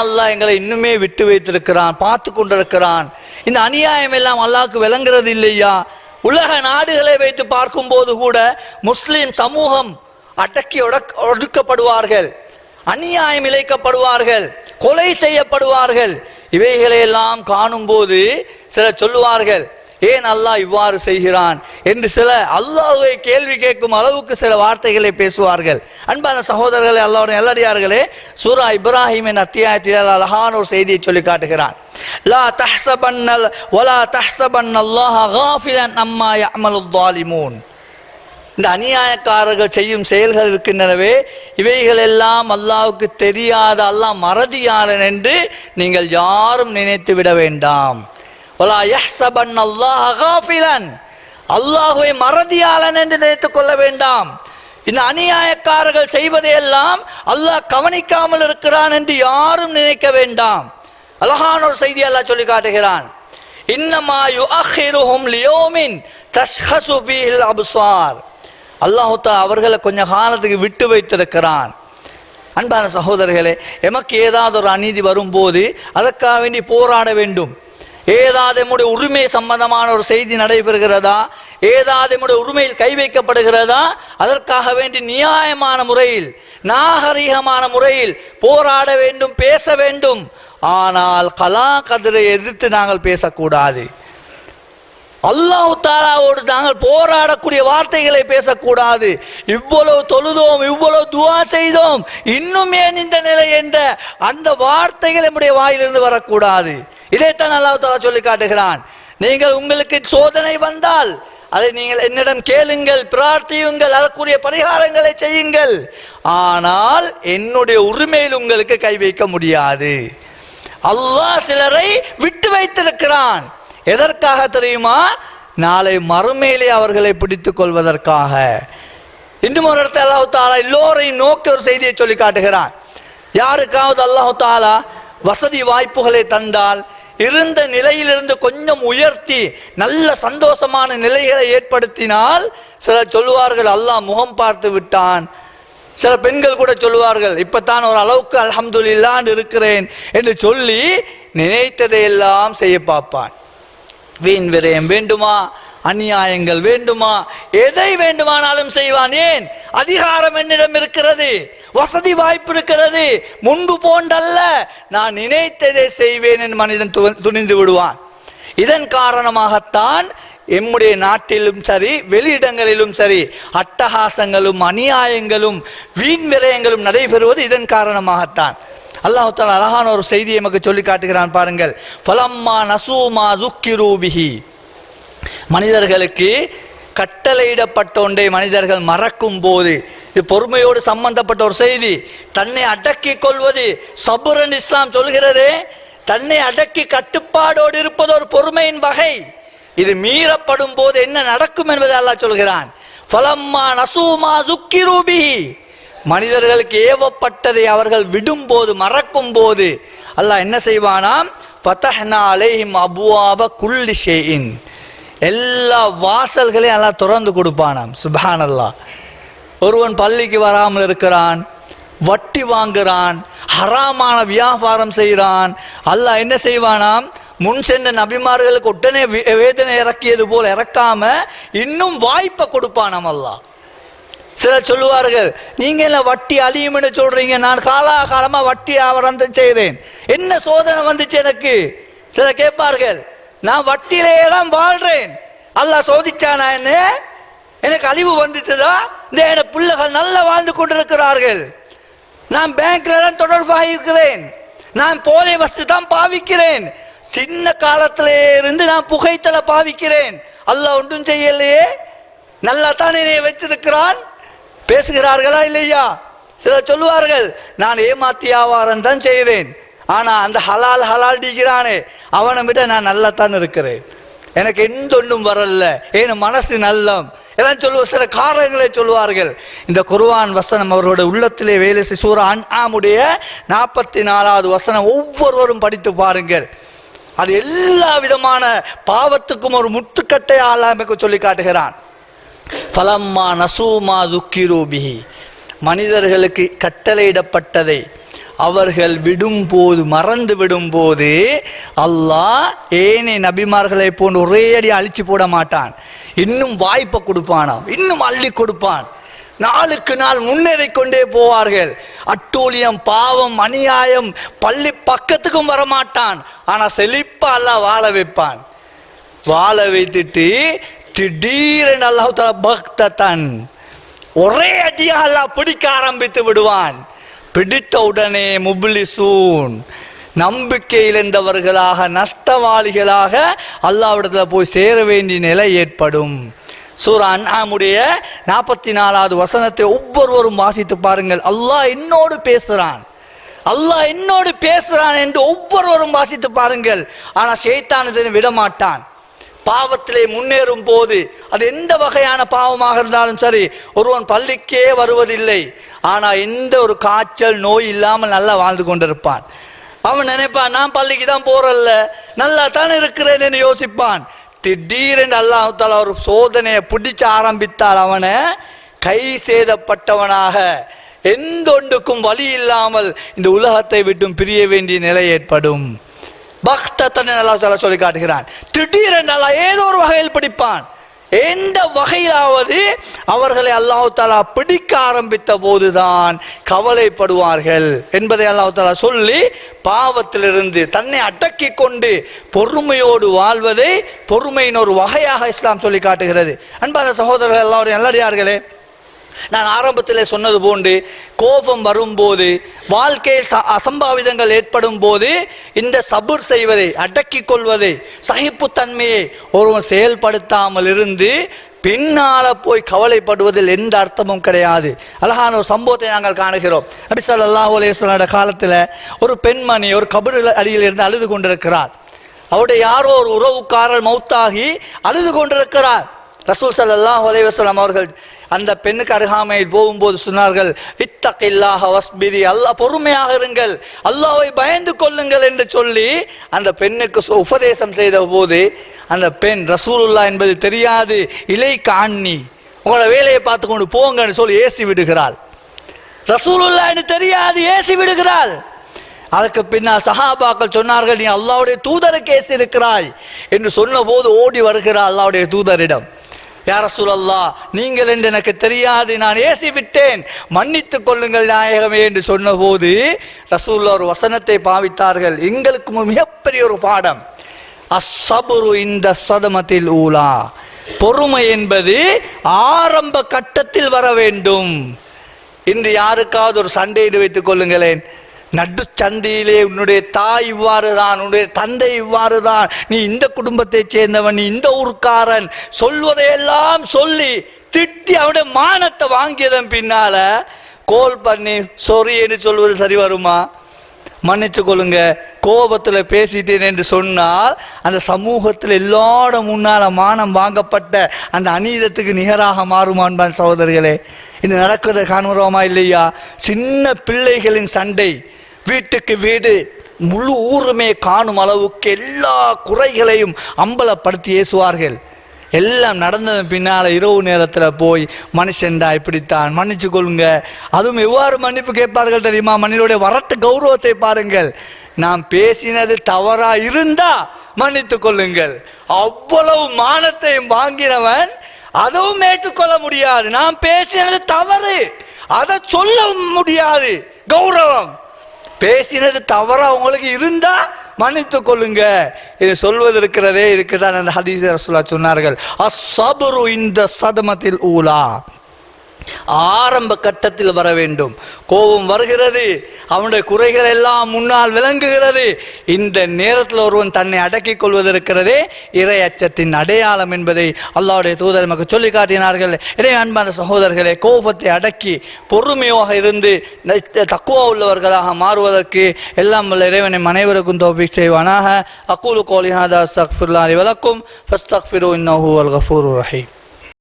அல்லாஹ் எங்களை இன்னுமே விட்டு வைத்திருக்கிறான், பார்த்து கொண்டிருக்கிறான், இந்த அநியாயம் எல்லாம் அல்லாஹ்க்கு விளங்குறது இல்லையா? உலக நாடுகளை வைத்து பார்க்கும் போது கூட முஸ்லிம் சமூகம் அடக்கி ஒடுக்கப்படுவார்கள், அநியாயம் இழைக்கப்படுவார்கள், கொலை செய்யப்படுவார்கள். இவைகளையெல்லாம் காணும் போது சிலர் சொல்லுவார்கள், ஏன் அல்லாஹ் இவ்வாறு செய்கிறான் என்று சில அல்லாஹ்வை கேள்வி கேட்கும் அளவுக்கு சில வார்த்தைகளை பேசுவார்கள். அன்பான சகோதரர்களே, அல்லாஹ்வுடைய நல்லடியார்களே, சூரா இப்ராஹிமின் அத்தியாயத்தில் அழகான ஒரு செய்தியை சொல்லி காட்டுகிறான். லா தஹ்ஸபன்னல் வலா தஹ்ஸபன்னல்லாஹ காஃபிலன் அம்மா யஅமலுல் ஸாலிமூன். இந்த அநியாயக்காரர்கள் செய்யும் செயல்கள் இருக்கின்றனவே, இவைகள் எல்லாம் அல்லாஹ்வுக்கு தெரியாத, அல்லாஹ் மறதியாளன் என்று நீங்கள் யாரும் நினைத்து விட வேண்டாம். வலா யஹ்ஸபன்னல்லாஹ காஃபிலன், அல்லாஹ்வை மறதியாளன் என்று நினைத்துக் கொள்ள வேண்டாம். இந்த அநியாயக்காரர்கள் செய்வதையெல்லாம் அல்லாஹ் கவனிக்காமல் இருக்கிறான் என்று யாரும் நினைக்க வேண்டாம். அழகான ஒரு செய்தி அல்லாஹ் சொல்லி காட்டுகிறான். இன்னமா யுஅখিরুஹும் லியௌமின் தஷ்ஹஸு ஃபீஹில் அப்ஸார். அல்லாஹ் தஆலா அவர்களை கொஞ்ச காலத்துக்கு விட்டு வைத்திருக்கிறான். அன்பான சகோதரர்களே, எமக்கு ஏதாவது ஒரு அநீதி வரும்போது அதற்காக வேண்டி போராட வேண்டும். ஏதாவது நம்முடைய உரிமை சம்பந்தமான ஒரு செய்தி நடைபெறுகிறதா, ஏதாவது நம்முடைய உரிமையில் கை வைக்கப்படுகிறதா, அதற்காக வேண்டி நியாயமான முறையில், நாகரிகமான முறையில் போராட வேண்டும், பேச வேண்டும். ஆனால் கலா கதிரை எதிர்த்து நாங்கள் பேசக்கூடாது. அல்லாஹ் தஆலாவோடு நாங்கள் போராடக்கூடிய வார்த்தைகளை பேசக்கூடாது. இவ்வளவு தொழுதோம், இவ்வளவு துஆ செய்தோம், இன்னும் ஏன் இந்த நிலை என்ற அந்த வார்த்தைகள் நம்முடைய வாயிலிருந்து வரக்கூடாது. இதைத்தான் அல்லாஹ் தஆலா சொல்லி காட்டுகிறான். நீங்கள் உங்களுக்கு சோதனை வந்தால் அதை நீங்கள் என்னிடம் கேளுங்கள், பிரார்த்தியுங்கள், அதற்குரிய பரிகாரங்களை செய்யுங்கள். ஆனால் என்னுடைய உரிமையில் உங்களுக்கு கை வைக்க முடியாது. அல்லாஹ் சிலரை விட்டு வைத்திருக்கிறான். எதற்காக தெரியுமா? நாளை மறுமையிலே அவர்களை பிடித்துக் கொள்வதற்காக. இன்னும் ஒரு இடத்துல அல்லாஹ் தஆலா எல்லோரையும் நோக்கி ஒரு செய்தியை சொல்லி காட்டுகிறான். யாருக்காவது அல்லாஹ் தஆலா வசதி வாய்ப்புகளை தந்தால், இருந்த நிலையிலிருந்து கொஞ்சம் உயர்த்தி நல்ல சந்தோஷமான நிலைகளை ஏற்படுத்தினால், சிலர் சொல்லுவார்கள் அல்லாஹ் முகம் பார்த்து விட்டான். சில பெண்கள் கூட சொல்லுவார்கள், இப்பத்தான் ஒரு அளவுக்கு அல்ஹம்துலில்லாஹ் இருக்கிறேன் என்று சொல்லி நினைத்ததையெல்லாம் செய்ய பார்ப்பான். வீண் விரயம் வேண்டுமா, அநியாயங்கள் வேண்டுமா, எதை வேண்டுமானாலும் செய்வான். ஏன்? அதிகாரம் என்னிடம் இருக்கிறது, வசதி வாய்ப்பு இருக்கிறது, முன்பு போன்றல்ல, நான் நினைத்ததை செய்வேன் என்று மனிதன் துணிந்து விடுவான். இதன் காரணமாகத்தான் எம்முடைய நாட்டிலும் சரி, வெளியிடங்களிலும் சரி, அட்டகாசங்களும் அநியாயங்களும் வீண் விரயங்களும் நடைபெறுவது இதன் காரணமாகத்தான். அல்லாஹ் தஆலா அழகான ஒரு செய்தியை நமக்கு சொல்லி காட்டுகிறான் பாருங்கள். ஃபலம்மா நசூமா ஸுக்கிரு பிஹி. மனிதர்களுக்கு கட்டளையிடப்பட்ட ஒன்றை மனிதர்கள் மறக்கும் போது, இது பொறுமையோடு சம்பந்தப்பட்ட ஒரு செய்தி. தன்னை அடக்கிக் கொள்வது சபுரன் இஸ்லாம் சொல்கிறது. தன்னை அடக்கி கட்டுப்பாடோடு இருப்பது ஒரு பொறுமையின் வகை. இது மீறப்படும் போது என்ன நடக்கும் என்பதை அல்லாஹ் சொல்கிறான். ஃபலம்மா நசூமா ஸுக்கிரு பிஹி. மனிதர்களுக்கு ஏவப்பட்டதை அவர்கள் விடும்போது, மறக்கும் போது அல்லாஹ் என்ன செய்வானாம்? ஃபதஹ்னா அலைஹிம் அபுவாப குல்லி ஷைஇன். எல்லா வாசல்களையும் அல்லாஹ் திறந்து கொடுப்பானாம். சுப்ஹானல்லாஹ். ஒருவன் பள்ளிக்கு வராமல் இருக்கிறான், வட்டி வாங்குறான், ஹராமான வியாபாரம் செய்கிறான், அல்லாஹ் என்ன செய்வானாம்? முன் சென்ற நபிமார்களுக்கு உடனே வேதனை இறக்கியது போல இறக்காம இன்னும் வாய்ப்பை கொடுப்பானாம் அல்லாஹ். சிலர் சொல்லுவார்கள், நீங்க எல்லாம் வட்டி அழியும்னு சொல்றீங்க, நான் காலாகாலமா வட்டி ஆவரம் செய்கிறேன், என்ன சோதனை வந்துச்சு எனக்கு? சிலர் கேட்பார்கள், நான் வட்டியிலே தான் வாழ்றேன், அல்லாஹ் சோதிச்சானா என்ன? எனக்கு அழிவு வந்துட்டுதா? இந்த என் பிள்ளைகள் நல்லா வாழ்ந்து கொண்டிருக்கிறார்கள், நான் பேங்க்ல தான் தொடர்பாக இருக்கிறேன், நான் போதை வஸ்து தான் பாவிக்கிறேன், சின்ன காலத்திலே இருந்து நான் புகைத்தலை பாவிக்கிறேன், அல்லாஹ் ஒன்றும் செய்யலையே, நல்லா தான் என்னைய வச்சிருக்கிறான். பேசுகிறார்களா இல்லையா? சிலர் சொல்லுவார்கள், நான் ஏமாத்தி வியாபாரம் தான் செய்கிறேன், ஆனா அந்த ஹலால் டிக்கிறானே அவனை விட நான் நல்லா தான் இருக்கிறேன், எனக்கு எந்த ஒன்றும் வரல, என் மனசு நல்லம், எல்லாம் சொல்லுவார். சில காரணங்களை சொல்லுவார்கள். இந்த குர்ஆன் வசனம் அவர்களுடைய உள்ளத்திலே வேலை செய்ய. சூரா அன்ஆமுடைய 44வது வசனம் ஒவ்வொருவரும் படித்து பாருங்கள். அது எல்லா விதமான பாவத்துக்கும் ஒரு முட்டுக்கட்டை ஆளாமைக்கு சொல்லி காட்டுகிறான். ஃபலம்மா நசூமா துக்கிரு பிஹி, மனிதர்களுக்கு கட்டளையிடப்பட்டதை அவர்கள் விடும்போது, மறந்து விடும்போது, அல்லாஹ் ஏனைய நபிமார்களை போன்று ஒரே அடி அழிச்சு போட மாட்டான். இன்னும் வாய்ப்பை கொடுப்பானாம், இன்னும் அள்ளி கொடுப்பான். நாளுக்கு நாள் முன்னேறி கொண்டே போவார்கள். அட்டூழியம், பாவம், அநியாயம் பள்ளி பக்கத்துக்கும் வரமாட்டான். ஆனா செழிப்பா அல்லாஹ் வாழ வைப்பான். வாழ வைத்துட்டு திடீரென அல்லாஹ் தஆலா பக்தன் ஒரே அடியா அல்லாஹ் பிடிக்க ஆரம்பித்து விடுவான். பிடித்த உடனே முப்லிசூன், நம்பிக்கை இழந்தவர்களாக, நஷ்டவாளிகளாக அல்லாஹ்விடத்துல போய் சேர வேண்டிய நிலை ஏற்படும். சூரா அன்ஆமுடைய 44வது வசனத்தை ஒவ்வொருவரும் வாசித்து பாருங்கள். அல்லாஹ் என்னோடு பேசுறான், அல்லாஹ் என்னோடு பேசுறான் என்று ஒவ்வொருவரும் வாசித்து பாருங்கள். ஆனா ஷைத்தான் இதனை விடமாட்டான். பாவத்திலே முன்னேறும் போது, அது எந்த வகையான பாவமாக இருந்தாலும் சரி, ஒருவன் பள்ளிக்கே வருவதில்லை, ஆனா எந்த ஒரு காய்ச்சல் நோய் இல்லாமல் நல்லா வாழ்ந்து கொண்டிருப்பான். அவன் நினைப்பான், நான் பள்ளிக்கு தான் போறல்ல, நல்லா தான் இருக்கிறேன்னு யோசிப்பான். திடீரென்று அல்லாஹ் தஆலா ஒரு சோதனையை பிடிச்ச ஆரம்பித்தால் அவனை கை சேதப்பட்டவனாக, எந்த ஒன்றுக்கும் வழி இல்லாமல் இந்த உலகத்தை விட்டும் பிரிய வேண்டிய நிலை ஏற்படும். பக்தத்தனை அல்லாஹ் தஆலா சொல்லி காட்டுகிறான். திடீரென்று அல்லாஹ் ஏதோ ஒரு வகையில் பிடிப்பான். எந்த வகையிலாவது அவர்களை அல்லாஹ் தஆலா பிடிக்க ஆரம்பித்த போதுதான் கவலைப்படுவார்கள் என்பதை அல்லாஹ் தஆலா சொல்லி, பாவத்திலிருந்து தன்னை அடக்கி கொண்டு பொறுமையோடு வாழ்வதை பொறுமையின் ஒரு வகையாக இஸ்லாம் சொல்லி காட்டுகிறது. அன்பான சகோதரர்கள், எல்லாருடைய நல்லடியார்களே, நான் ஆரம்பத்திலே சொன்னது போன்று கோபம் வரும்போது, வாழ்க்கையில் அசம்பாவிதங்கள் ஏற்படும் போது இந்த சபுர் செய்வதை, அடக்கிக் கொள்வதை, சகிப்புத்தன்மையை ஒருவன் செயல்படுத்தாமல் இருந்து பின்னால போய் கவலைப்படுவதில் எந்த அர்த்தமும் கிடையாது. அழகான ஒரு சம்பவத்தை நாங்கள் காணுகிறோம். நபி ஸல்லல்லாஹு அலைஹி வஸல்லம் காலத்தில் ஒரு பெண்மணி ஒரு கபர் அடியில் இருந்து அழுது கொண்டிருக்கிறார். அவருடைய யாரோ ஒரு உறவுக்காரர் மௌத்தாகி அழுது கொண்டிருக்கிறார். ரசூல் ஸல்லல்லாஹு அலைஹி வஸல்லம் அவர்கள் அந்த பெண்ணுக்கு அருகாமையில் போகும்போது சொன்னார்கள், இத்தகில்லாஹ வஸ்பிரி, அல்லாஹ் பொறுமையாக இருங்கள், அல்லாஹ்வை பயந்து கொள்ளுங்கள் என்று சொல்லி அந்த பெண்ணுக்கு உபதேசம் செய்த போது அந்த பெண், ரசூலுல்லாஹ் என்பது தெரியாது, இலைக்க அன்னி, உங்களோட வேலையை பார்த்து கொண்டு போங்கன்னு சொல்லி ஏசி விடுகிறாள். ரசூலுல்லாஹ் என்று தெரியாது, ஏசி விடுகிறாள். அதற்கு பின்னால் சஹாபாக்கள் சொன்னார்கள், நீ அல்லாஹ்வுடைய தூதருக்கு ஏசி இருக்கிறாய் என்று சொன்ன போது ஓடி வருகிறார் அல்லாஹ்வுடைய தூதரிடம். யா ரசூலல்லாஹ், நீங்கள் என்று எனக்கு தெரியாது, நான் ஏசி விட்டேன், மன்னித்துக் கொள்ளுங்கள் நாயகமே என்று சொன்ன போது ரசூலுல்லாஹ் ஒரு வசனத்தை பாவித்தார்கள். எங்களுக்கு மிகப்பெரிய ஒரு பாடம். அஸ்ஸப்ரு இந்த சதமத்தில் ஊலா, பொறுமை என்பது ஆரம்ப கட்டத்தில் வர வேண்டும். இன்று யாருக்காவது ஒரு சண்டையிட்டு வைத்துக் கொள்ளுங்களேன், நடு சந்தையிலே உன்னுடைய தாய் இவ்வாறு தான், உன்னுடைய தந்தை இவ்வாறு தான், நீ இந்த குடும்பத்தை சேர்ந்தவன், நீ இந்த ஊர்க்காரன், சொல்வதையெல்லாம் சொல்லி திட்டி அவனுடைய மானத்தை வாங்கியதன் பின்னால கோல் பண்ணி சொரி என்று சொல்வது சரி வருமா? மன்னிச்சு கொள்ளுங்க, கோபத்துல பேசிட்டேன் என்று சொன்னால் அந்த சமூகத்தில் எல்லாரோட முன்னால மானம் வாங்கப்பட்ட அந்த அநீதத்துக்கு நிகராக மாறுமான்பான் சகோதரர்களே. இது நடக்கிறத காணுறோமா இல்லையா? சின்ன பிள்ளைகளின் சண்டை, வீட்டுக்கு வீடு, முழு ஊருமே காணும் அளவுக்கு எல்லா குறைகளையும் அம்பலப்படுத்தி ஏசுவார்கள். எல்லாம் நடந்ததன் பின்னால இரவு நேரத்தில் போய் மனுஷன்டா இப்படித்தான், மன்னிச்சு கொள்ளுங்க. அதுவும் எவ்வாறு மன்னிப்பு கேட்பார்கள் தெரியுமா? மனிதனுடைய வரட்டு கௌரவத்தை பாருங்கள். நாம் பேசினது தவறா இருந்தா மன்னித்துக் கொள்ளுங்கள். அவ்வளவு மானத்தையும் வாங்கினவன் அதுவும் ஏற்றுக்கொள்ள முடியாது. நாம் பேசினது தவறு, அதை சொல்ல முடியாது. கௌரவம், பேசினது தவறா உங்களுக்கு இருந்தா மன்னித்துக் கொள்ளுங்க இது சொல்வது இருக்கிறதே. இதுக்குதான் அந்த ஹதீஸ் ரசூலுல்லாஹ் சொன்னார்கள், அஸ்ஸப்ரு இந்த சதமத்தில் ஊலா, ஆரம்ப கட்டத்தில் வர வேண்டும். கோபம் வருகிறது, அவனுடைய குறைகள் எல்லாம் முன்னால் விளங்குகிறது. இந்த நேரத்தில் ஒருவன் தன்னை அடக்கிக் கொள்வது இருக்கிறதே இறை அச்சத்தின் அடையாளம் என்பதை அல்லாஹ்வுடைய தூதர் நமக்கு சொல்லி காட்டினார்கள். எனவே அன்பான சகோதரர்களே, கோபத்தை அடக்கி பொறுமையாக இருந்து தக்வா உள்ளவர்களாக மாறுவதற்கு எல்லாம் வல்ல இறைவனை அனைவருக்கும் தௌஃபீக் செய்வானாக. அகூலு கௌலி ஹாதா அஸ்தக்ஃபிருல்லாஹி வலக்கும் ஃபஸ்தக்ஃபிரு இன்னஹு வல் கஃபூருர் ரஹீம்.